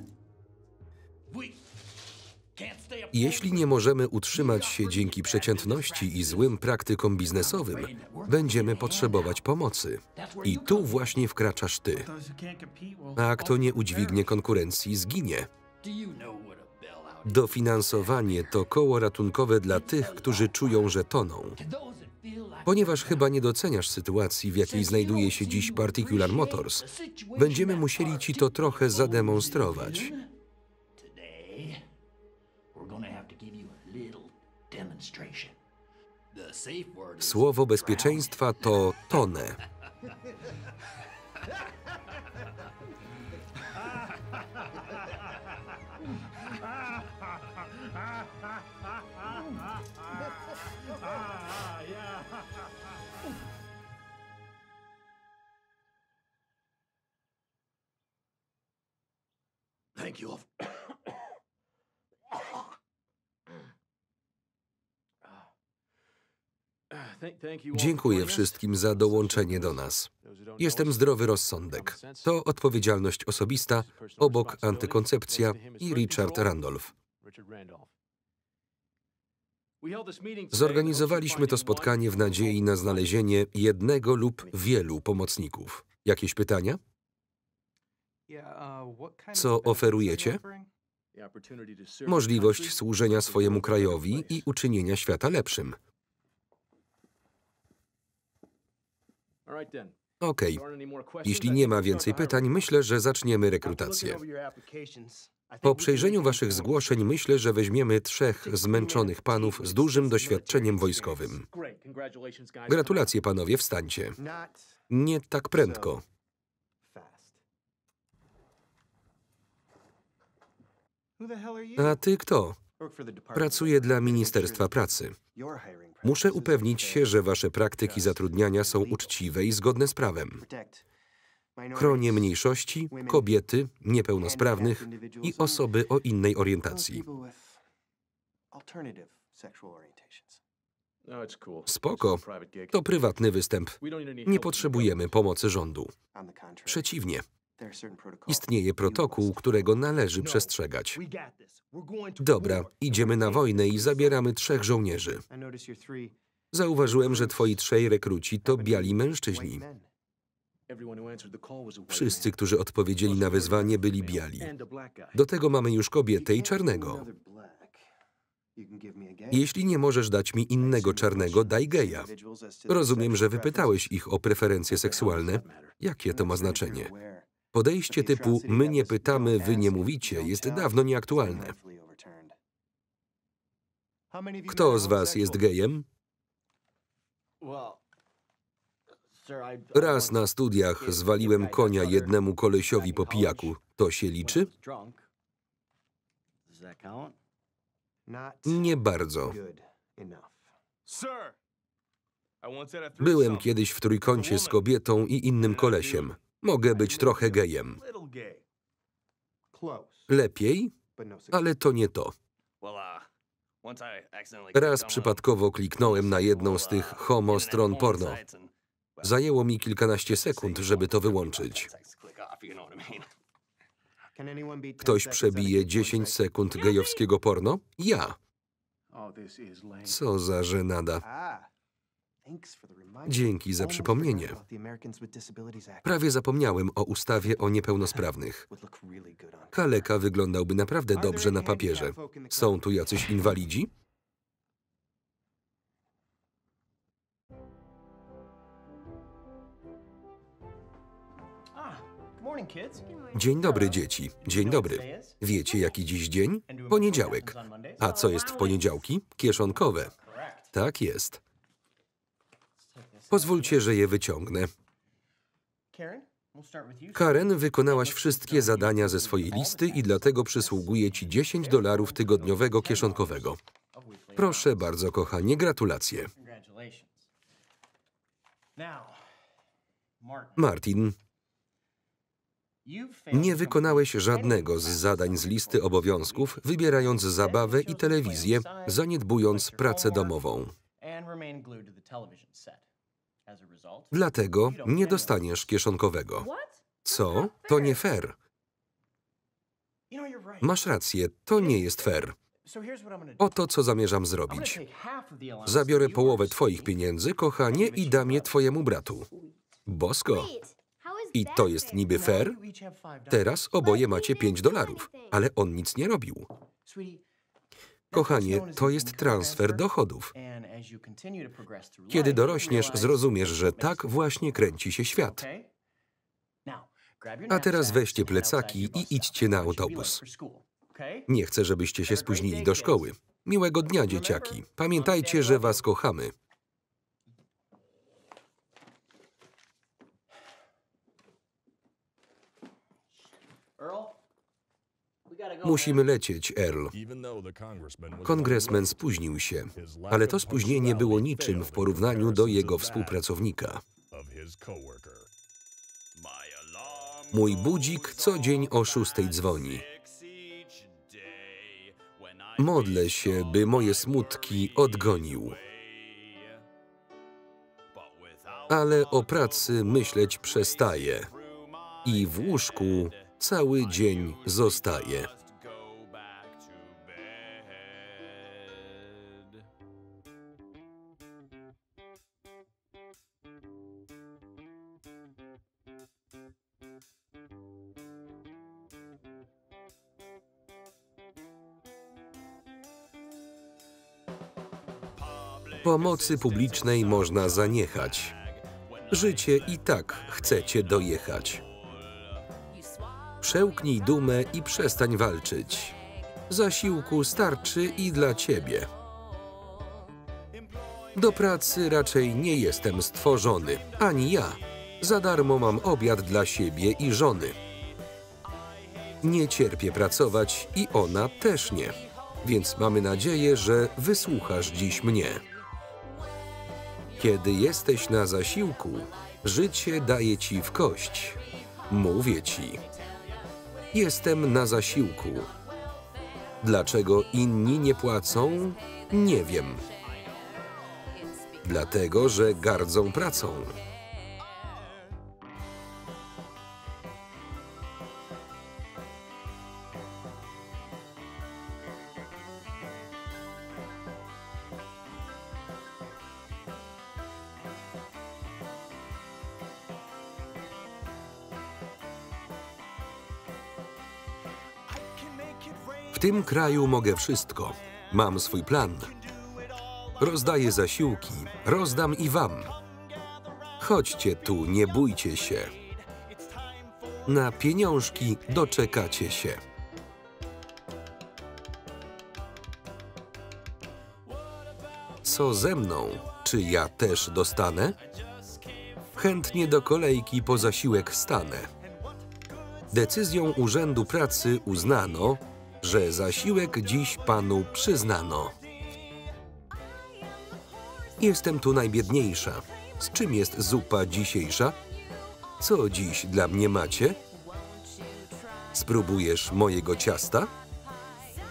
Jeśli nie możemy utrzymać się dzięki przeciętności i złym praktykom biznesowym, będziemy potrzebować pomocy. I tu właśnie wkraczasz ty. A kto nie udźwignie konkurencji, zginie. Dofinansowanie to koło ratunkowe dla tych, którzy czują, że toną. Ponieważ chyba nie doceniasz sytuacji, w jakiej znajduje się dziś Particular Motors, będziemy musieli ci to trochę zademonstrować. Słowo bezpieczeństwa to tonę. Dziękuję wszystkim za dołączenie do nas. Jestem zdrowy rozsądek. To odpowiedzialność osobista, obok antykoncepcja i Richard Randolph. Zorganizowaliśmy to spotkanie w nadziei na znalezienie jednego lub wielu pomocników. Jakieś pytania? Co oferujecie? Możliwość służenia swojemu krajowi i uczynienia świata lepszym. Okej. Jeśli nie ma więcej pytań, myślę, że zaczniemy rekrutację. Po przejrzeniu waszych zgłoszeń myślę, że weźmiemy 3 zmęczonych panów z dużym doświadczeniem wojskowym. Gratulacje, panowie, wstańcie. Nie tak prędko. A ty kto? Pracuję dla Ministerstwa Pracy. Muszę upewnić się, że wasze praktyki zatrudniania są uczciwe i zgodne z prawem. Chronię mniejszości, kobiety, niepełnosprawnych i osoby o innej orientacji. Spoko. To prywatny występ. Nie potrzebujemy pomocy rządu. Przeciwnie. Istnieje protokół, którego należy przestrzegać. Dobra, idziemy na wojnę i zabieramy 3 żołnierzy. Zauważyłem, że twoi 3 rekruci to biali mężczyźni. Wszyscy, którzy odpowiedzieli na wezwanie, byli biali. Do tego mamy już kobietę i czarnego. Jeśli nie możesz dać mi innego czarnego, daj geja. Rozumiem, że wypytałeś ich o preferencje seksualne. Jakie to ma znaczenie? Podejście typu my nie pytamy, wy nie mówicie jest dawno nieaktualne. Kto z was jest gejem? Raz na studiach zwaliłem konia jednemu kolesiowi po pijaku. To się liczy? Nie bardzo. Byłem kiedyś w trójkącie z kobietą i innym kolesiem. Mogę być trochę gejem. Lepiej, ale to nie to. Raz przypadkowo kliknąłem na jedną z tych homo stron porno. Zajęło mi kilkanaście sekund, żeby to wyłączyć. Ktoś przebije 10 sekund gejowskiego porno? Ja. Co za żenada. Dzięki za przypomnienie. Prawie zapomniałem o ustawie o niepełnosprawnych. Kaleka wyglądałby naprawdę dobrze na papierze. Są tu jacyś inwalidzi? Dzień dobry, dzieci. Dzień dobry. Wiecie, jaki dziś dzień? Poniedziałek. A co jest w poniedziałki? Kieszonkowe. Tak jest. Pozwólcie, że je wyciągnę. Karen, wykonałaś wszystkie zadania ze swojej listy i dlatego przysługuje ci $10 tygodniowego kieszonkowego. Proszę bardzo, kochanie, gratulacje. Martin, nie wykonałeś żadnego z zadań z listy obowiązków, wybierając zabawę i telewizję, zaniedbując pracę domową. Dlatego nie dostaniesz kieszonkowego. Co? To nie fair. Masz rację, to nie jest fair. Oto co zamierzam zrobić. Zabiorę połowę twoich pieniędzy, kochanie, i dam je twojemu bratu. Bosko. I to jest niby fair? Teraz oboje macie $5, ale on nic nie robił. Kochanie, to jest transfer dochodów. Kiedy dorośniesz, zrozumiesz, że tak właśnie kręci się świat. A teraz weźcie plecaki i idźcie na autobus. Nie chcę, żebyście się spóźnili do szkoły. Miłego dnia, dzieciaki. Pamiętajcie, że was kochamy. Musimy lecieć, Earl. Kongresmen spóźnił się, ale to spóźnienie było niczym w porównaniu do jego współpracownika. Mój budzik co dzień o 6 dzwoni. Modlę się, by moje smutki odgonił. Ale o pracy myśleć przestaję i w łóżku cały dzień zostaje. Pomocy publicznej można zaniechać. Życie i tak chcecie dojechać. Przełknij dumę i przestań walczyć. Zasiłku starczy i dla ciebie. Do pracy raczej nie jestem stworzony, ani ja. Za darmo mam obiad dla siebie i żony. Nie cierpię pracować i ona też nie. Więc mamy nadzieję, że wysłuchasz dziś mnie. Kiedy jesteś na zasiłku, życie daje ci w kość. Mówię ci. Jestem na zasiłku. Dlaczego inni nie płacą? Nie wiem. Dlatego, że gardzą pracą. W tym kraju mogę wszystko. Mam swój plan. Rozdaję zasiłki, rozdam i wam. Chodźcie tu, nie bójcie się. Na pieniążki doczekacie się. Co ze mną? Czy ja też dostanę? Chętnie do kolejki po zasiłek stanę. Decyzją Urzędu Pracy uznano, że zasiłek dziś panu przyznano. Jestem tu najbiedniejsza. Z czym jest zupa dzisiejsza? Co dziś dla mnie macie? Spróbujesz mojego ciasta?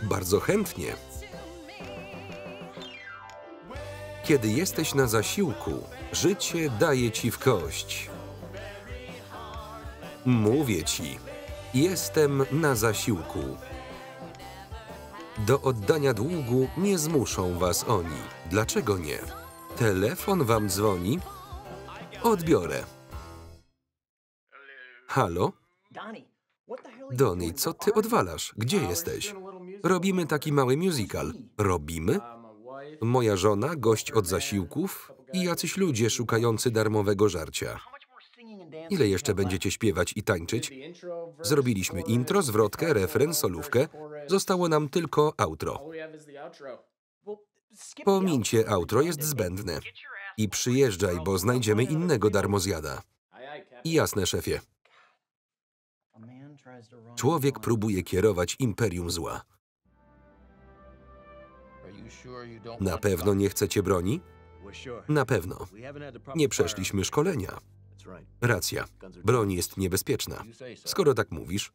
Bardzo chętnie. Kiedy jesteś na zasiłku, życie daje ci w kość. Mówię ci, jestem na zasiłku. Do oddania długu nie zmuszą was oni. Dlaczego nie? Telefon wam dzwoni? Odbiorę. Halo? Donnie, co ty odwalasz? Gdzie jesteś? Robimy taki mały musical. Robimy? Moja żona, gość od zasiłków i jacyś ludzie szukający darmowego żarcia. Ile jeszcze będziecie śpiewać i tańczyć? Zrobiliśmy intro, zwrotkę, refren, solówkę. Zostało nam tylko outro. Pomińcie outro, jest zbędne. I przyjeżdżaj, bo znajdziemy innego darmozjada. I jasne, szefie. Człowiek próbuje kierować imperium zła. Na pewno nie chcecie broni? Na pewno. Nie przeszliśmy szkolenia. Racja. Broń jest niebezpieczna. Skoro tak mówisz.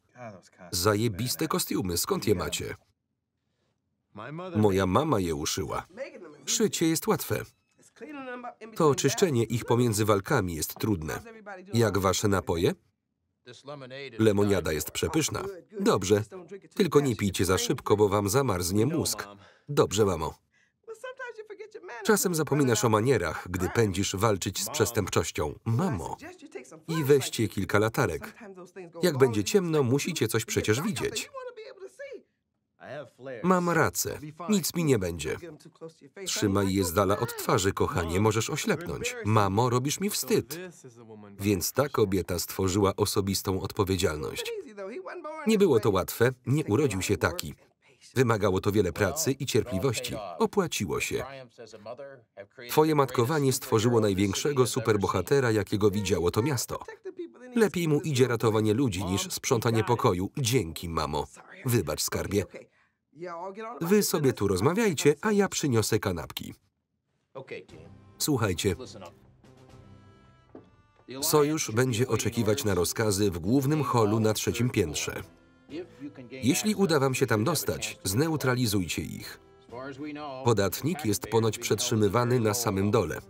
Zajebiste kostiumy. Skąd je macie? Moja mama je uszyła. Szycie jest łatwe. To czyszczenie ich pomiędzy walkami jest trudne. Jak wasze napoje? Lemoniada jest przepyszna. Dobrze. Tylko nie pijcie za szybko, bo wam zamarznie mózg. Dobrze, mamo. Czasem zapominasz o manierach, gdy pędzisz walczyć z przestępczością. Mamo. I weźcie kilka latarek. Jak będzie ciemno, musicie coś przecież widzieć. Mam rację. Nic mi nie będzie. Trzymaj je z dala od twarzy, kochanie. Możesz oślepnąć. Mamo, robisz mi wstyd. Więc ta kobieta stworzyła osobistą odpowiedzialność. Nie było to łatwe. Nie urodził się taki. Wymagało to wiele pracy i cierpliwości. Opłaciło się. Twoje matkowanie stworzyło największego superbohatera, jakiego widziało to miasto. Lepiej mu idzie ratowanie ludzi niż sprzątanie pokoju. Dzięki, mamo. Wybacz, skarbie. Wy sobie tu rozmawiajcie, a ja przyniosę kanapki. Słuchajcie. Sojusz będzie oczekiwać na rozkazy w głównym holu na 3. piętrze. Jeśli uda wam się tam dostać, zneutralizujcie ich. Podatnik jest ponoć przetrzymywany na samym dole.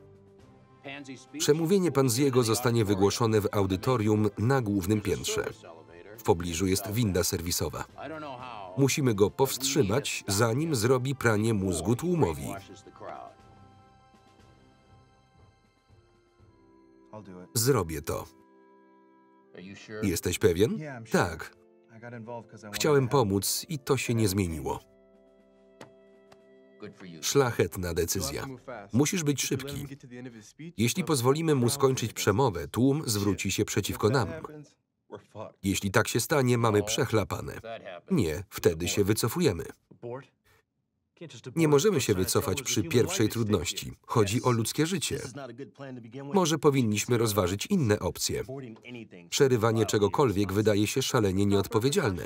Przemówienie Panziego zostanie wygłoszone w audytorium na głównym piętrze. W pobliżu jest winda serwisowa. Musimy go powstrzymać, zanim zrobi pranie mózgu tłumowi. Zrobię to. Jesteś pewien? Tak. Chciałem pomóc i to się nie zmieniło. Szlachetna decyzja. Musisz być szybki. Jeśli pozwolimy mu skończyć przemowę, tłum zwróci się przeciwko nam. Jeśli tak się stanie, mamy przechlapane. Nie, wtedy się wycofujemy. Nie możemy się wycofać przy pierwszej trudności. Chodzi o ludzkie życie. Może powinniśmy rozważyć inne opcje. Przerywanie czegokolwiek wydaje się szalenie nieodpowiedzialne.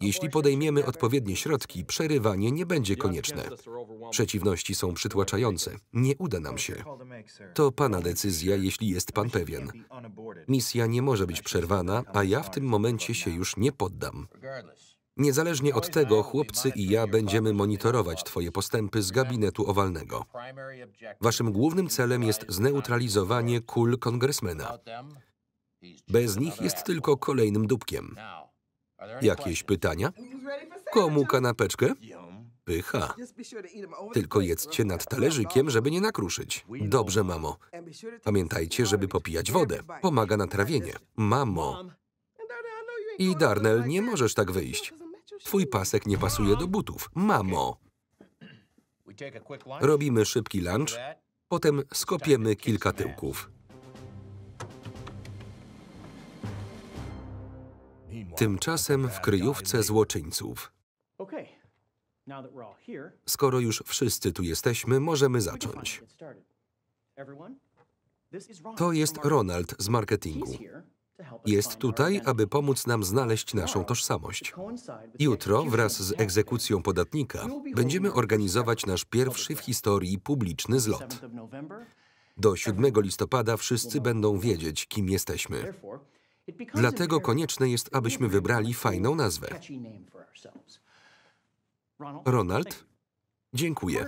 Jeśli podejmiemy odpowiednie środki, przerywanie nie będzie konieczne. Przeciwności są przytłaczające. Nie uda nam się. To pana decyzja, jeśli jest pan pewien. Misja nie może być przerwana, a ja w tym momencie się już nie poddam. Niezależnie od tego, chłopcy i ja będziemy monitorować twoje postępy z gabinetu owalnego. Waszym głównym celem jest zneutralizowanie kul kongresmena. Bez nich jest tylko kolejnym dupkiem. Jakieś pytania? Komu kanapeczkę? Pycha. Tylko jedzcie nad talerzykiem, żeby nie nakruszyć. Dobrze, mamo. Pamiętajcie, żeby popijać wodę. Pomaga na trawienie. Mamo. I Darnell, nie możesz tak wyjść. Twój pasek nie pasuje do butów. Mamo. Robimy szybki lunch, potem skopiemy kilka tyłków. Tymczasem w kryjówce złoczyńców. Skoro już wszyscy tu jesteśmy, możemy zacząć. To jest Ronald z marketingu. Jest tutaj, aby pomóc nam znaleźć naszą tożsamość. Jutro, wraz z egzekucją podatnika, będziemy organizować nasz pierwszy w historii publiczny zlot. Do 7 listopada wszyscy będą wiedzieć, kim jesteśmy. Dlatego konieczne jest, abyśmy wybrali fajną nazwę. Ronald? Dziękuję.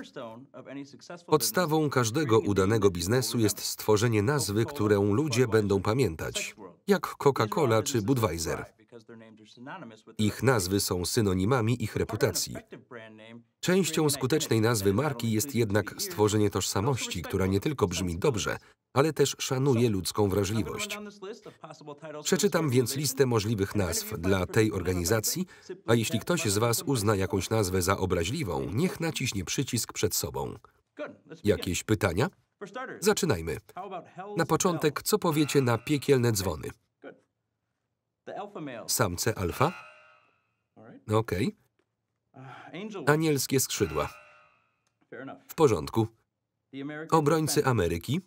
Podstawą każdego udanego biznesu jest stworzenie nazwy, którą ludzie będą pamiętać, jak Coca-Cola czy Budweiser. Ich nazwy są synonimami ich reputacji. Częścią skutecznej nazwy marki jest jednak stworzenie tożsamości, która nie tylko brzmi dobrze, ale też szanuje ludzką wrażliwość. Przeczytam więc listę możliwych nazw dla tej organizacji, a jeśli ktoś z was uzna jakąś nazwę za obraźliwą, niech naciśnie przycisk przed sobą. Jakieś pytania? Zaczynajmy. Na początek, co powiecie na piekielne dzwony? Samce alfa? Okej. Anielskie skrzydła. W porządku. Obrońcy Ameryki.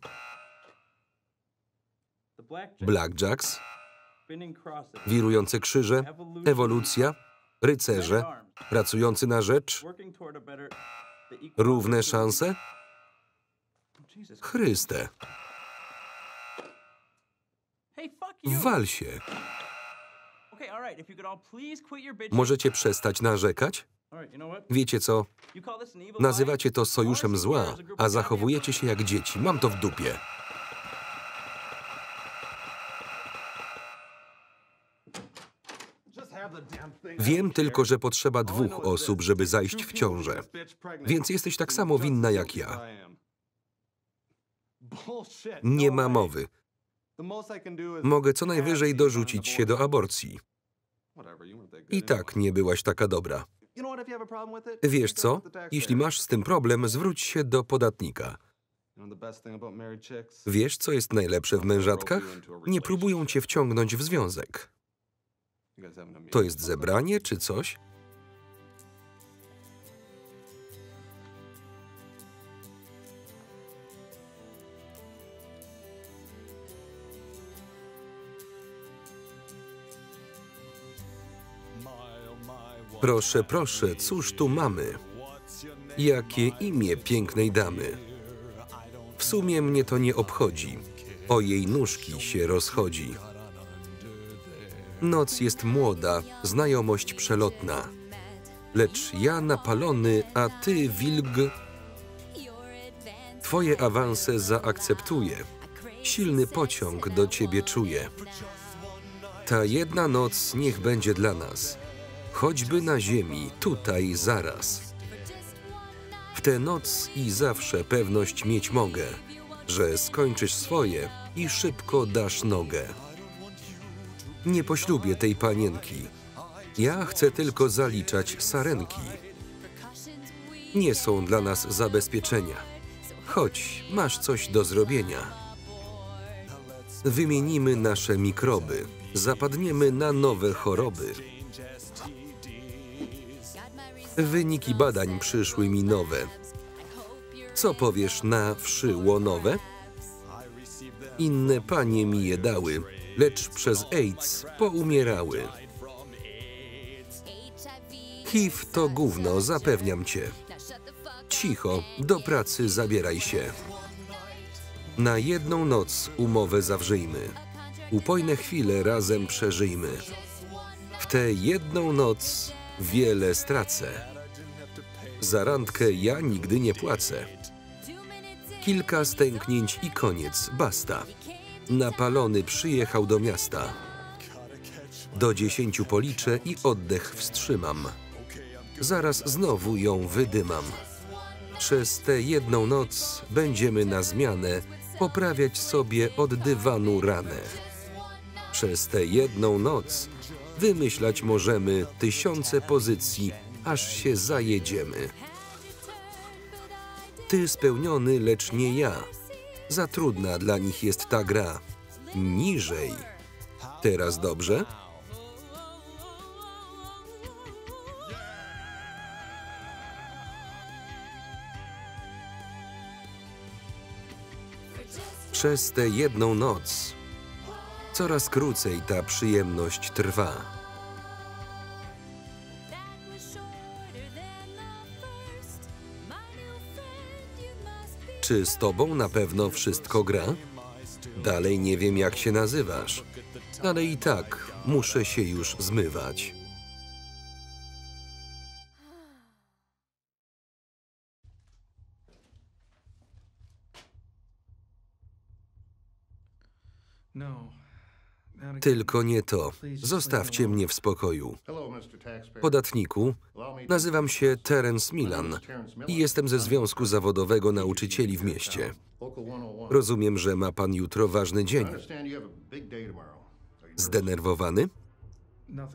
Blackjacks. Wirujące krzyże. Ewolucja. Rycerze. Pracujący na rzecz. Równe szanse. Chryste. Wal się. Możecie przestać narzekać? Wiecie co? Nazywacie to sojuszem zła, a zachowujecie się jak dzieci. Mam to w dupie. Wiem tylko, że potrzeba 2 osób, żeby zajść w ciążę. Więc jesteś tak samo winna jak ja. Nie ma mowy. Mogę co najwyżej dorzucić się do aborcji. I tak nie byłaś taka dobra. Wiesz co? Jeśli masz z tym problem, zwróć się do podatnika. Wiesz, co jest najlepsze w mężatkach? Nie próbują cię wciągnąć w związek. To jest zebranie czy coś? Proszę, proszę, cóż tu mamy? Jakie imię pięknej damy? W sumie mnie to nie obchodzi. O jej nóżki się rozchodzi. Noc jest młoda, znajomość przelotna. Lecz ja napalony, a ty, wilg, twoje awanse zaakceptuję. Silny pociąg do ciebie czuję. Ta jedna noc niech będzie dla nas. Choćby na ziemi, tutaj, zaraz. W tę noc i zawsze pewność mieć mogę, że skończysz swoje i szybko dasz nogę. Nie poślubię tej panienki. Ja chcę tylko zaliczać sarenki. Nie są dla nas zabezpieczenia. Chodź, masz coś do zrobienia. Wymienimy nasze mikroby. Zapadniemy na nowe choroby. Wyniki badań przyszły mi nowe. Co powiesz na wszy łonowe? Inne panie mi je dały, lecz przez AIDS poumierały. HIV to gówno, zapewniam cię. Cicho, do pracy zabieraj się. Na jedną noc umowę zawrzyjmy. Upojne chwile razem przeżyjmy. W tę jedną noc wiele stracę. Za randkę ja nigdy nie płacę. Kilka stęknięć i koniec, basta. Napalony przyjechał do miasta. Do 10 policzę i oddech wstrzymam. Zaraz znowu ją wydymam. Przez tę jedną noc będziemy na zmianę poprawiać sobie od dywanu ranę. Przez tę jedną noc wymyślać możemy 1000 pozycji, aż się zajedziemy. Ty spełniony, lecz nie ja. Za trudna dla nich jest ta gra. Niżej. Teraz dobrze? Przez tę jedną noc coraz krócej ta przyjemność trwa. Czy z tobą na pewno wszystko gra? Dalej nie wiem, jak się nazywasz, ale i tak muszę się już zmywać. Tylko nie to. Zostawcie mnie w spokoju. Podatniku, nazywam się Terence Milan i jestem ze Związku Zawodowego Nauczycieli w mieście. Rozumiem, że ma pan jutro ważny dzień. Zdenerwowany?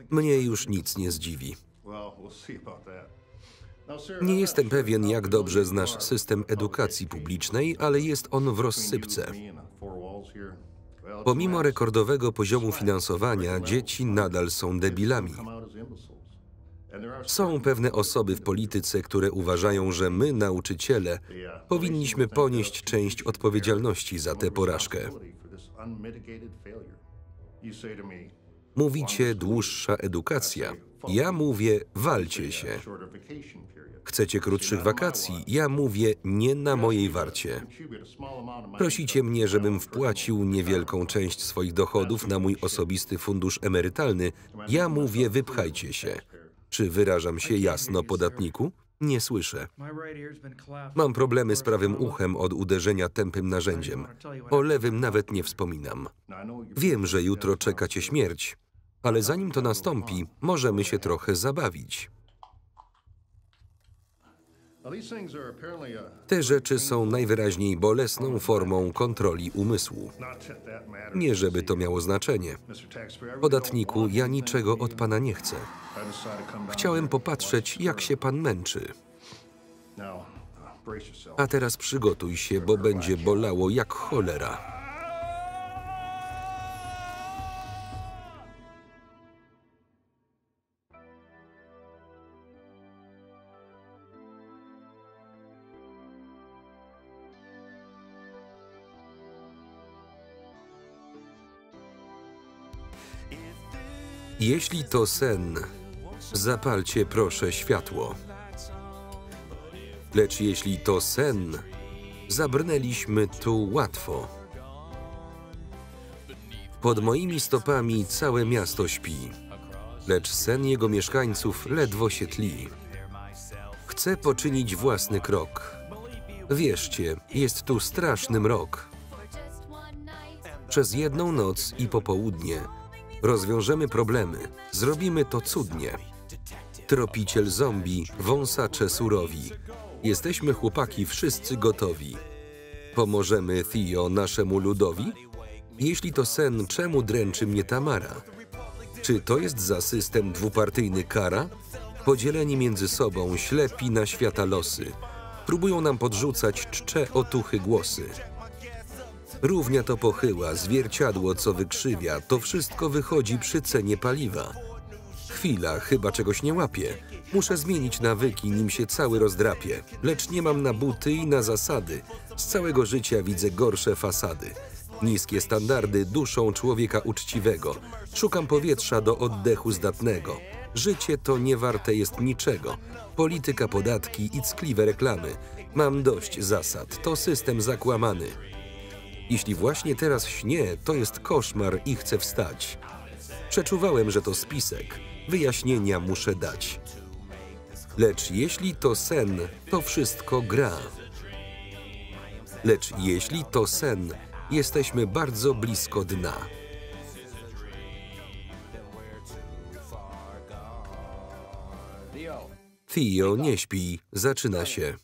Mnie już nic nie zdziwi. Nie jestem pewien, jak dobrze znasz system edukacji publicznej, ale jest on w rozsypce. Pomimo rekordowego poziomu finansowania, dzieci nadal są debilami. Są pewne osoby w polityce, które uważają, że my, nauczyciele, powinniśmy ponieść część odpowiedzialności za tę porażkę. Mówicie dłuższa edukacja. Ja mówię, walcie się. Chcecie krótszych wakacji? Ja mówię, nie na mojej warcie. Prosicie mnie, żebym wpłacił niewielką część swoich dochodów na mój osobisty fundusz emerytalny. Ja mówię, wypchajcie się. Czy wyrażam się jasno, podatniku? Nie słyszę. Mam problemy z prawym uchem od uderzenia tępym narzędziem. O lewym nawet nie wspominam. Wiem, że jutro czeka cię śmierć, ale zanim to nastąpi, możemy się trochę zabawić. Te rzeczy są najwyraźniej bolesną formą kontroli umysłu. Nie żeby to miało znaczenie. Podatniku, ja niczego od pana nie chcę. Chciałem popatrzeć, jak się pan męczy. A teraz przygotuj się, bo będzie bolało jak cholera. Jeśli to sen, zapalcie proszę światło. Lecz jeśli to sen, zabrnęliśmy tu łatwo. Pod moimi stopami całe miasto śpi, lecz sen jego mieszkańców ledwo się tli. Chcę poczynić własny krok. Wierzcie, jest tu straszny mrok. Przez jedną noc i popołudnie rozwiążemy problemy, zrobimy to cudnie. Tropiciel zombie, wąsacze surowi. Jesteśmy chłopaki wszyscy gotowi. Pomożemy Theo naszemu ludowi? Jeśli to sen, czemu dręczy mnie Tamara? Czy to jest za system dwupartyjny kara? Podzieleni między sobą, ślepi na świata losy. Próbują nam podrzucać czcze otuchy głosy. Równia to pochyła, zwierciadło co wykrzywia, to wszystko wychodzi przy cenie paliwa. Chwila, chyba czegoś nie łapię. Muszę zmienić nawyki, nim się cały rozdrapie. Lecz nie mam na buty i na zasady. Z całego życia widzę gorsze fasady. Niskie standardy duszą człowieka uczciwego. Szukam powietrza do oddechu zdatnego. Życie to nie warte jest niczego. Polityka, podatki i ckliwe reklamy. Mam dość zasad, to system zakłamany. Jeśli właśnie teraz śnię, to jest koszmar i chcę wstać. Przeczuwałem, że to spisek. Wyjaśnienia muszę dać. Lecz jeśli to sen, to wszystko gra. Lecz jeśli to sen, jesteśmy bardzo blisko dna. Theo, nie śpi, zaczyna się.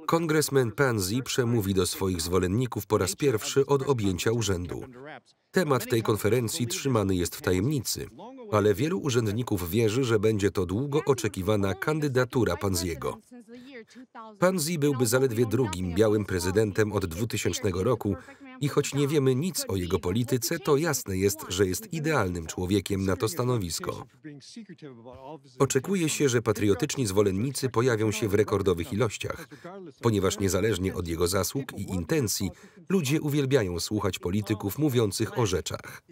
Kongresmen Pansy przemówi do swoich zwolenników po raz pierwszy od objęcia urzędu. Temat tej konferencji trzymany jest w tajemnicy, ale wielu urzędników wierzy, że będzie to długo oczekiwana kandydatura Pansy'ego. Pansy byłby zaledwie drugim białym prezydentem od 2000 roku i choć nie wiemy nic o jego polityce, to jasne jest, że jest idealnym człowiekiem na to stanowisko. Oczekuje się, że patriotyczni zwolennicy pojawią się w rekordowych ilościach, ponieważ niezależnie od jego zasług i intencji, ludzie uwielbiają słuchać polityków mówiących o rzeczach.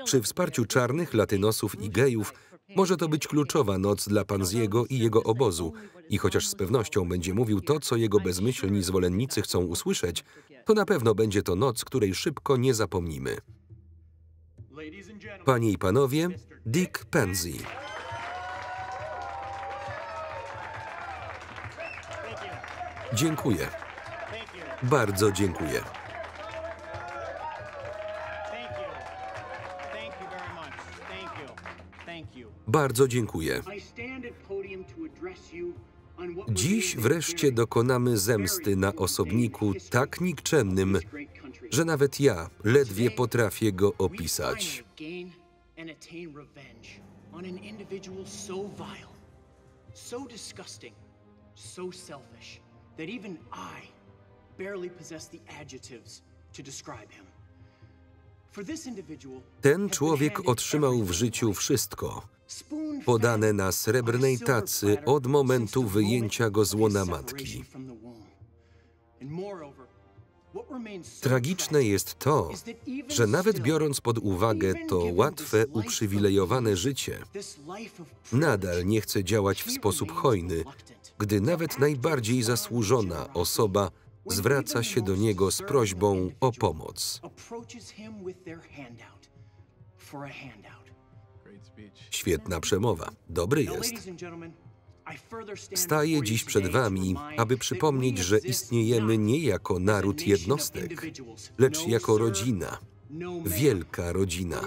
Przy wsparciu czarnych, latynosów i gejów może to być kluczowa noc dla Pansy'ego i jego obozu i chociaż z pewnością będzie mówił to, co jego bezmyślni zwolennicy chcą usłyszeć, to na pewno będzie to noc, której szybko nie zapomnimy. Panie i panowie, Dick Pansy. Dziękuję. Bardzo dziękuję. Bardzo dziękuję. Dziś wreszcie dokonamy zemsty na osobniku tak nikczemnym, że nawet ja ledwie potrafię go opisać. Ten człowiek otrzymał w życiu wszystko, podane na srebrnej tacy od momentu wyjęcia go z łona matki. Tragiczne jest to, że nawet biorąc pod uwagę to łatwe, uprzywilejowane życie, nadal nie chce działać w sposób hojny, gdy nawet najbardziej zasłużona osoba zwraca się do niego z prośbą o pomoc. Świetna przemowa. Dobry jest. Staję dziś przed wami, aby przypomnieć, że istniejemy nie jako naród jednostek, lecz jako rodzina. Wielka rodzina.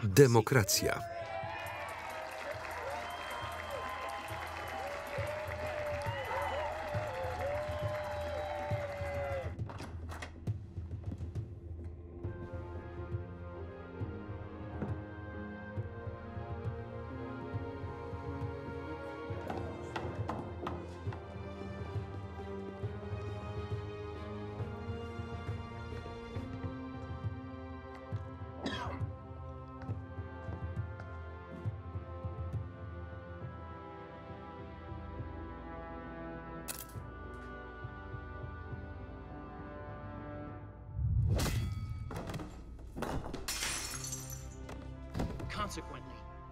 Demokracja.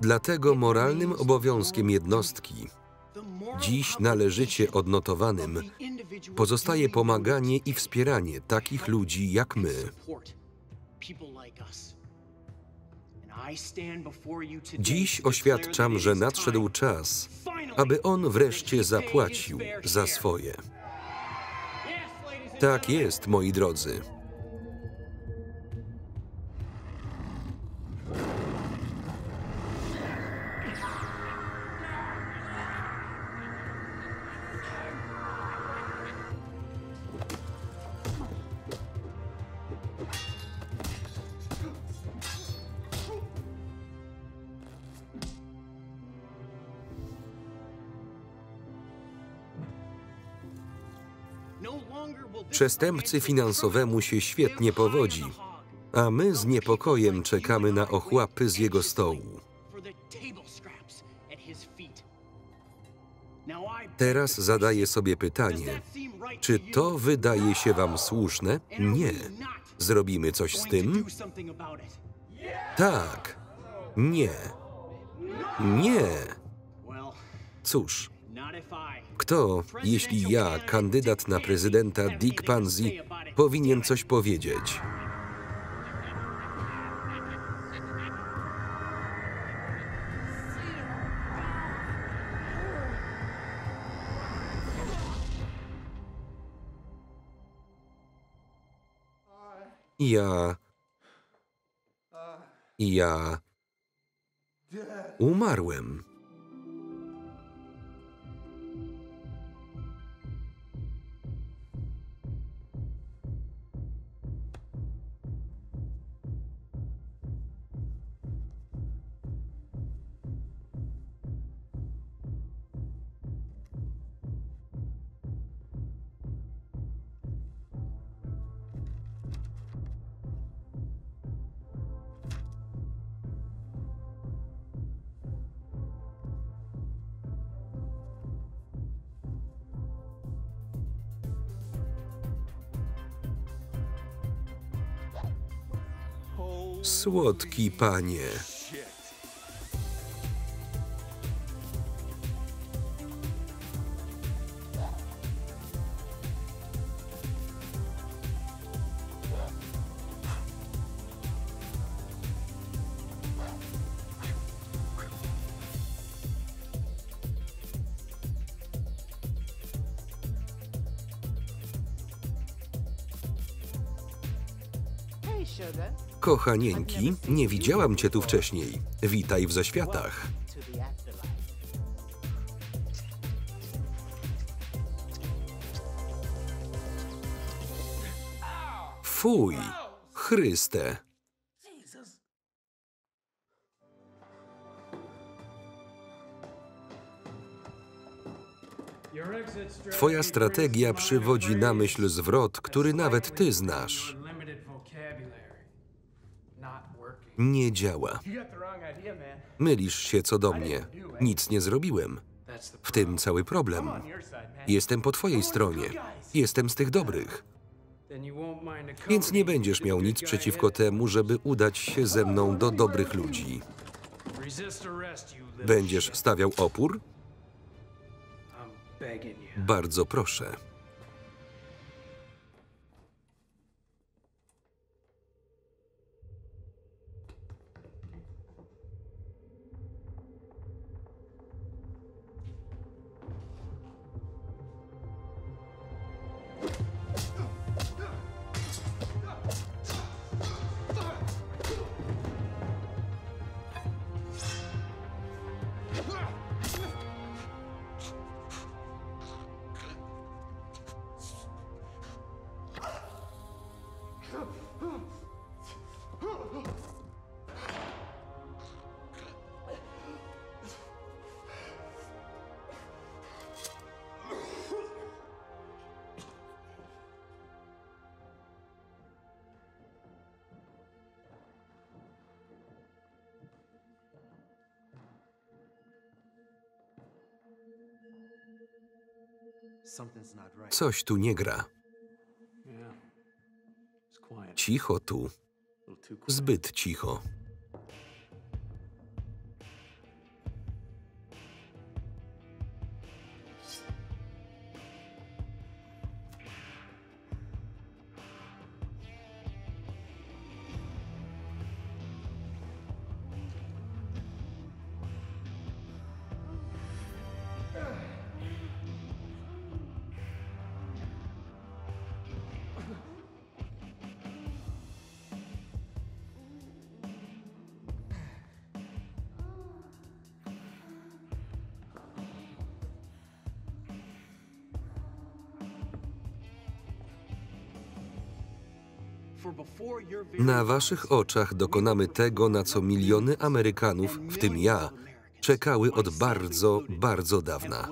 Dlatego moralnym obowiązkiem jednostki, dziś należycie odnotowanym, pozostaje pomaganie i wspieranie takich ludzi jak my. Dziś oświadczam, że nadszedł czas, aby on wreszcie zapłacił za swoje. Tak jest, moi drodzy. Przestępcy finansowemu się świetnie powodzi, a my z niepokojem czekamy na ochłapy z jego stołu. Teraz zadaję sobie pytanie, czy to wydaje się wam słuszne? Nie. Zrobimy coś z tym? Tak. Nie. Nie. Cóż. Kto, jeśli ja, kandydat na prezydenta Dick Pansy, powinien coś powiedzieć? Ja umarłem. Słodki panie. Kochanieńki, nie widziałam cię tu wcześniej. Witaj w zaświatach. Fuj, Chryste. Twoja strategia przywodzi na myśl zwrot, który nawet ty znasz. Nie działa. Mylisz się co do mnie. Nic nie zrobiłem. W tym cały problem. Jestem po twojej stronie. Jestem z tych dobrych. Więc nie będziesz miał nic przeciwko temu, żeby udać się ze mną do dobrych ludzi. Będziesz stawiał opór? Bardzo proszę. Coś tu nie gra. Cicho tu. Zbyt cicho. Na waszych oczach dokonamy tego, na co miliony Amerykanów, w tym ja, czekały od bardzo, bardzo dawna.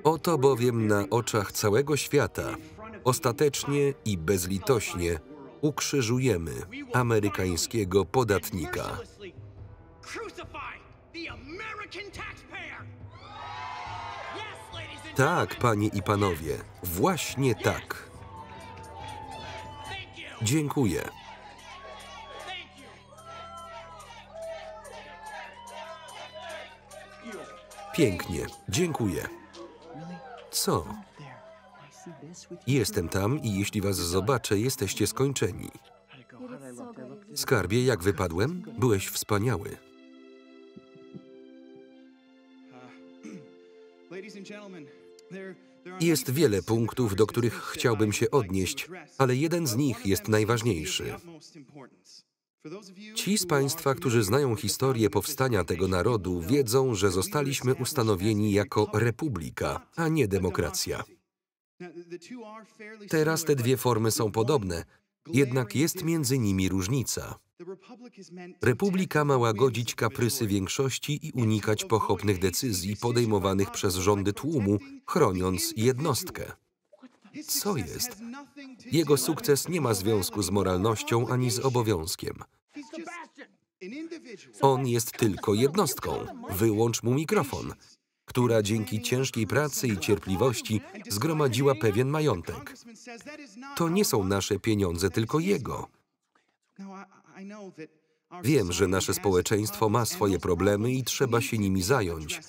Oto bowiem na oczach całego świata ostatecznie i bezlitośnie ukrzyżujemy amerykańskiego podatnika. Tak, panie i panowie, właśnie tak. Dziękuję. Pięknie, dziękuję. Co? Jestem tam i jeśli was zobaczę, jesteście skończeni. Skarbie, jak wypadłem? Byłeś wspaniały. Jest wiele punktów, do których chciałbym się odnieść, ale jeden z nich jest najważniejszy. Ci z Państwa, którzy znają historię powstania tego narodu, wiedzą, że zostaliśmy ustanowieni jako republika, a nie demokracja. Teraz te dwie formy są podobne, jednak jest między nimi różnica. Republika ma łagodzić kaprysy większości i unikać pochopnych decyzji podejmowanych przez rządy tłumu, chroniąc jednostkę. Co jest? Jego sukces nie ma związku z moralnością ani z obowiązkiem. On jest tylko jednostką. Wyłącz mu mikrofon, która dzięki ciężkiej pracy i cierpliwości zgromadziła pewien majątek. To nie są nasze pieniądze, tylko jego. Wiem, że nasze społeczeństwo ma swoje problemy i trzeba się nimi zająć,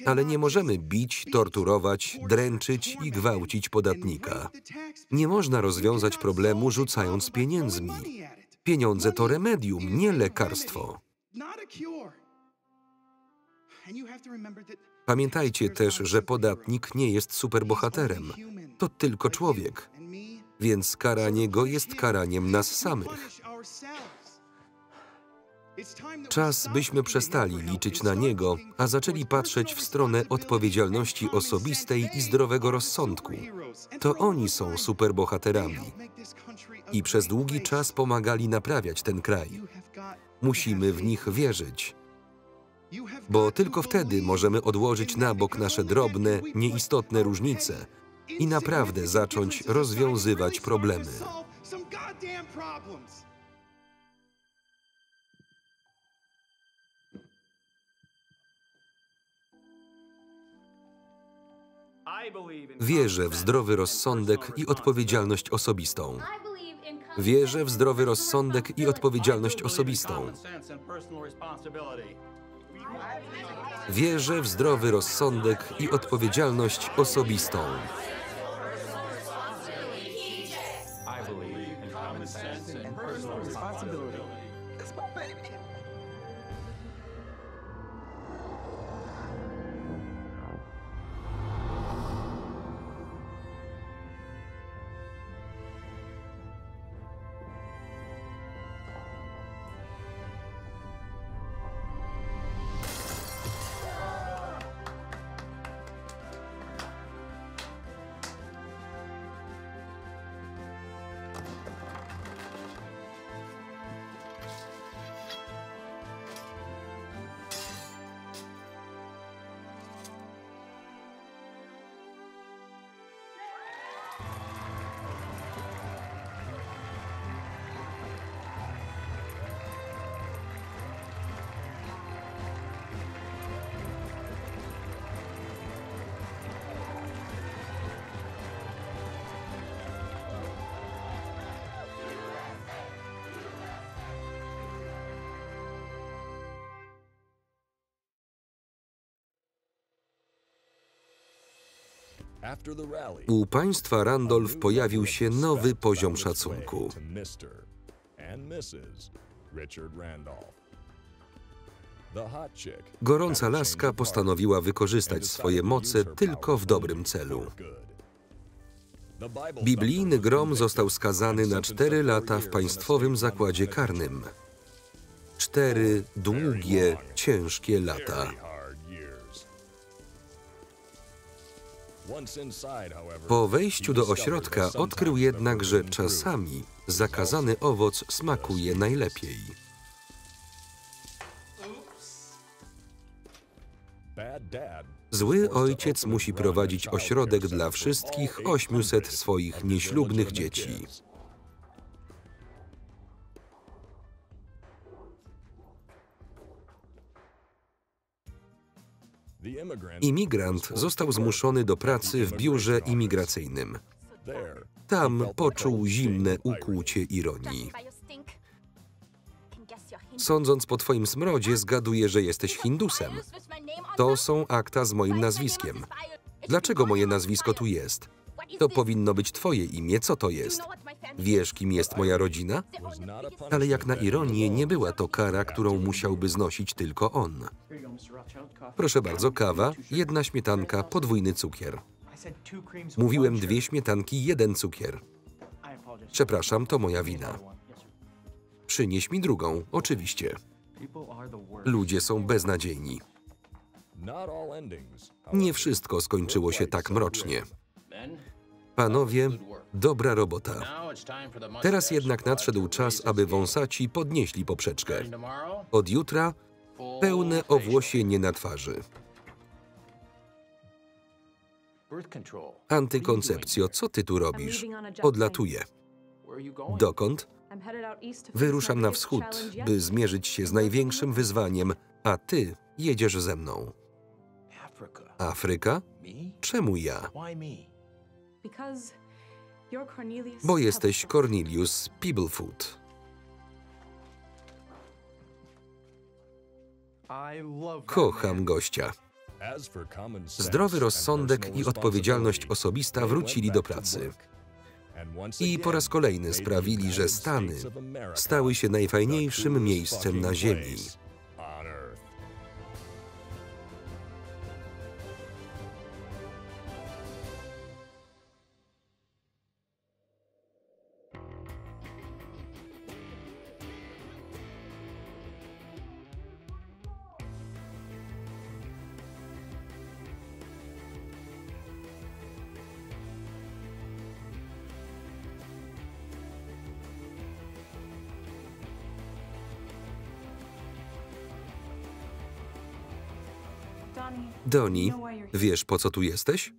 ale nie możemy bić, torturować, dręczyć i gwałcić podatnika. Nie można rozwiązać problemu, rzucając pieniędzmi. Pieniądze to remedium, nie lekarstwo. Pamiętajcie też, że podatnik nie jest superbohaterem. To tylko człowiek, więc karanie go jest karaniem nas samych. Czas, byśmy przestali liczyć na niego, a zaczęli patrzeć w stronę odpowiedzialności osobistej i zdrowego rozsądku. To oni są superbohaterami i przez długi czas pomagali naprawiać ten kraj. Musimy w nich wierzyć, bo tylko wtedy możemy odłożyć na bok nasze drobne, nieistotne różnice i naprawdę zacząć rozwiązywać problemy. Wierzę w zdrowy rozsądek i odpowiedzialność osobistą. Wierzę w zdrowy rozsądek i odpowiedzialność osobistą. Wierzę w zdrowy rozsądek i odpowiedzialność osobistą. U państwa Randolph pojawił się nowy poziom szacunku. Gorąca laska postanowiła wykorzystać swoje moce tylko w dobrym celu. Biblijny grom został skazany na 4 lata w państwowym zakładzie karnym. 4 długie, ciężkie lata. Po wejściu do ośrodka odkrył jednak, że czasami zakazany owoc smakuje najlepiej. Zły ojciec musi prowadzić ośrodek dla wszystkich 800 swoich nieślubnych dzieci. Imigrant został zmuszony do pracy w biurze imigracyjnym. Tam poczuł zimne ukłucie ironii. Sądząc po twoim smrodzie, zgaduję, że jesteś Hindusem. To są akta z moim nazwiskiem. Dlaczego moje nazwisko tu jest? To powinno być twoje imię. Co to jest? Wiesz, kim jest moja rodzina? Ale jak na ironię, nie była to kara, którą musiałby znosić tylko on. Proszę bardzo, kawa, 1 śmietanka, podwójny cukier. Mówiłem 2 śmietanki, 1 cukier. Przepraszam, to moja wina. Przynieś mi drugą, oczywiście. Ludzie są beznadziejni. Nie wszystko skończyło się tak mrocznie. Panowie, dobra robota. Teraz jednak nadszedł czas, aby wąsaci podnieśli poprzeczkę. Od jutra pełne owłosienie na twarzy. Antykoncepcjo, co ty tu robisz? Odlatuję. Dokąd? Wyruszam na wschód, by zmierzyć się z największym wyzwaniem, a ty jedziesz ze mną. Afryka? Czemu ja? Bo jesteś Cornelius Peeblefoot. Kocham gościa. Zdrowy rozsądek i odpowiedzialność osobista wrócili do pracy. I po raz kolejny sprawili, że Stany stały się najfajniejszym miejscem na ziemi. Donnie, wiesz, po co tu jesteś?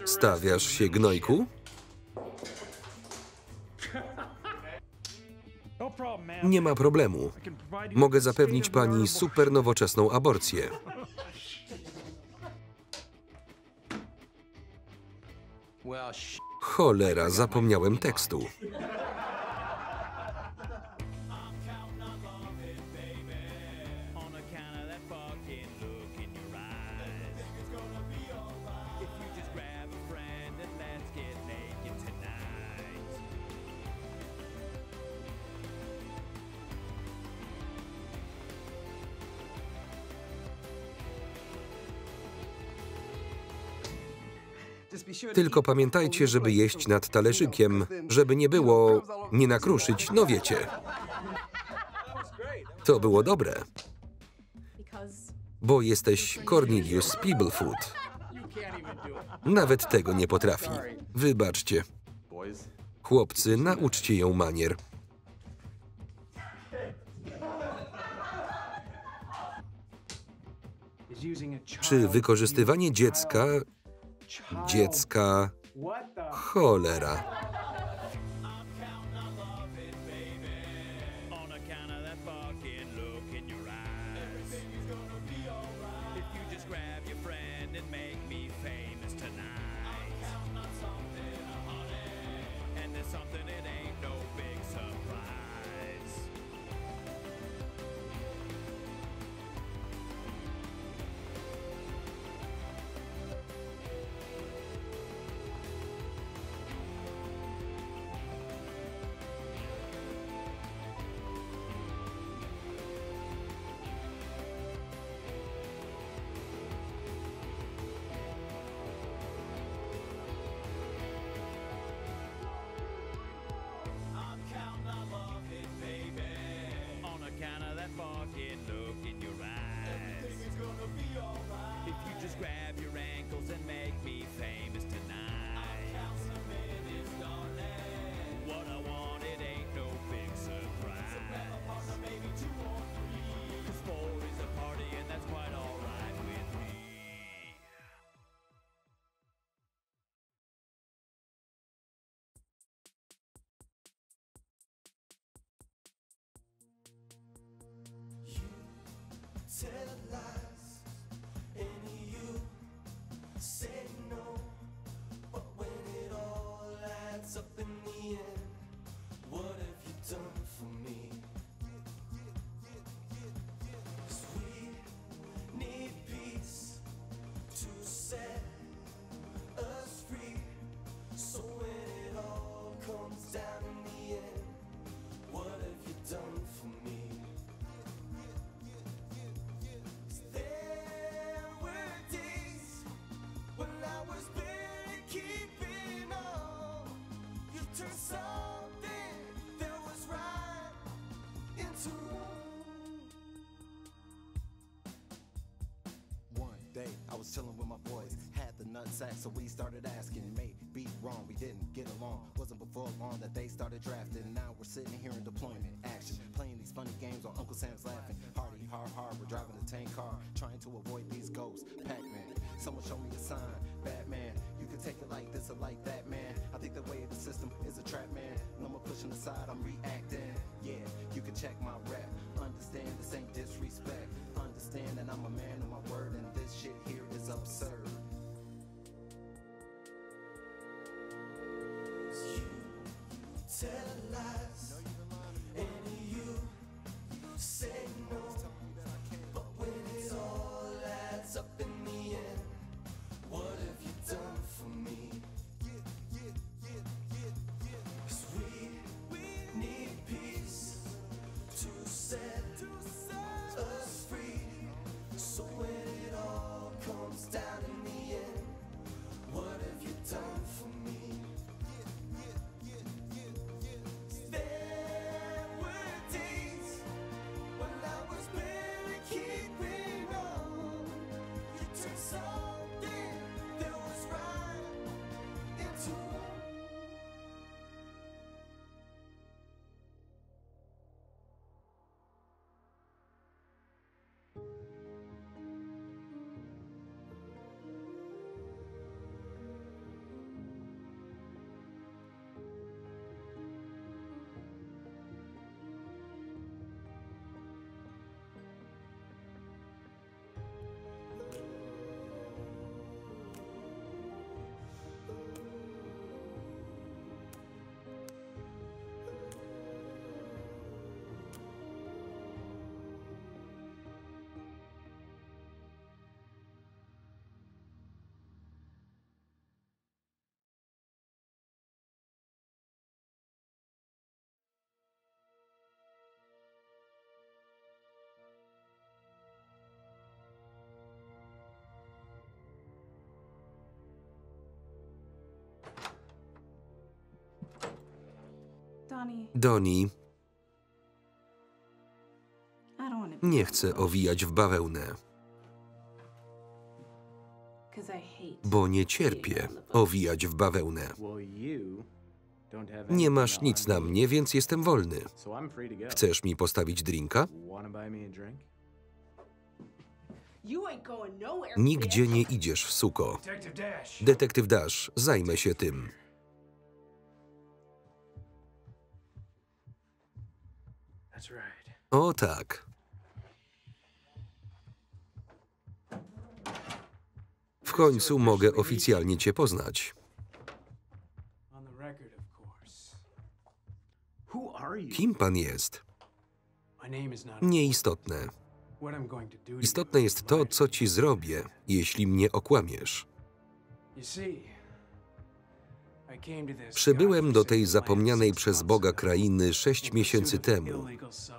Stawiasz się, gnojku? Nie ma problemu. Mogę zapewnić pani super nowoczesną aborcję. Cholera, zapomniałem tekstu. Tylko pamiętajcie, żeby jeść nad talerzykiem, żeby nie było, nie nakruszyć, no wiecie. To było dobre. Bo jesteś Cornelius Peeblefoot. Nawet tego nie potrafi. Wybaczcie. Chłopcy, nauczcie ją manier. Czy wykorzystywanie dziecka... Cholera. I was chilling with my boys, had the nutsack, so we started asking. Maybe wrong, we didn't get along. Wasn't before long that they started drafting. Now we're sitting here in deployment action, playing these funny games while Uncle Sam's laughing. Hardy, hard, we're driving a tank car, trying to avoid these ghosts. Pac-Man, someone show me a sign. Batman, you can take it like this or like that, man. I think the way of the system is a trap, man. No more pushing aside, I'm reacting. Yeah, you can check my rap. Understand this ain't disrespect. Understand that I'm a man of my word, and this shit here is absurd. You tell lies, and you say no, but when it all adds up in the end, what have you done for me? 'Cause we need peace to set us free. So when it all comes down in the end, what have you done for me? There were days when I was barely keeping on. You turned something that was right into wrong. Donnie, nie chcę owijać w bawełnę, bo nie cierpię owijać w bawełnę. Nie masz nic na mnie, więc jestem wolny. Chcesz mi postawić drinka? Nigdzie nie idziesz, suko. Detektyw Dash, zajmę się tym. O tak. W końcu mogę oficjalnie cię poznać. Kim pan jest? Nieistotne. Istotne jest to, co ci zrobię, jeśli mnie okłamiesz. Przybyłem do tej zapomnianej przez Boga krainy 6 miesięcy temu,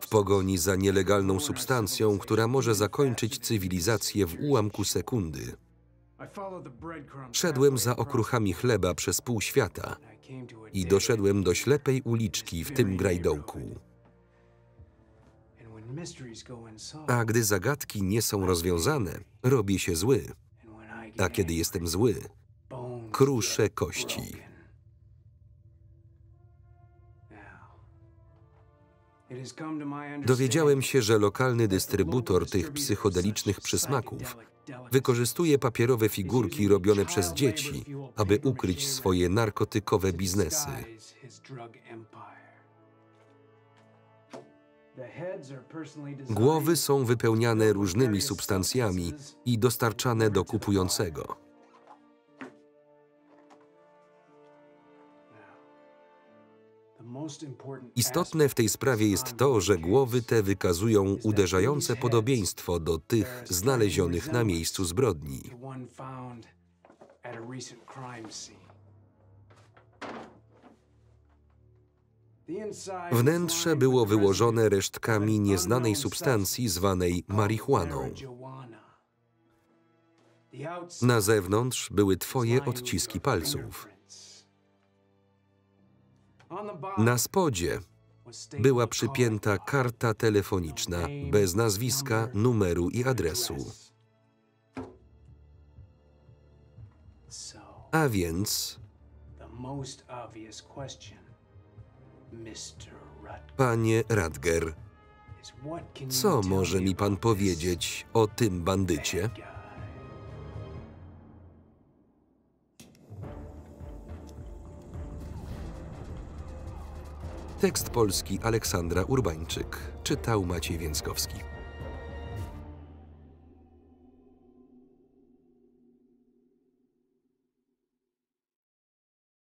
w pogoni za nielegalną substancją, która może zakończyć cywilizację w ułamku sekundy. Szedłem za okruchami chleba przez pół świata i doszedłem do ślepej uliczki w tym grajdołku. A gdy zagadki nie są rozwiązane, robię się zły. A kiedy jestem zły, kruszę kości. Dowiedziałem się, że lokalny dystrybutor tych psychodelicznych przysmaków wykorzystuje papierowe figurki robione przez dzieci, aby ukryć swoje narkotykowe biznesy. Głowy są wypełniane różnymi substancjami i dostarczane do kupującego. Istotne w tej sprawie jest to, że głowy te wykazują uderzające podobieństwo do tych znalezionych na miejscu zbrodni. Wnętrze było wyłożone resztkami nieznanej substancji zwanej marihuaną. Na zewnątrz były twoje odciski palców. Na spodzie była przypięta karta telefoniczna bez nazwiska, numeru i adresu. A więc, panie Rutger, co może mi pan powiedzieć o tym bandycie? Tekst polski Aleksandra Urbańczyk. Czytał Maciej Więckowski.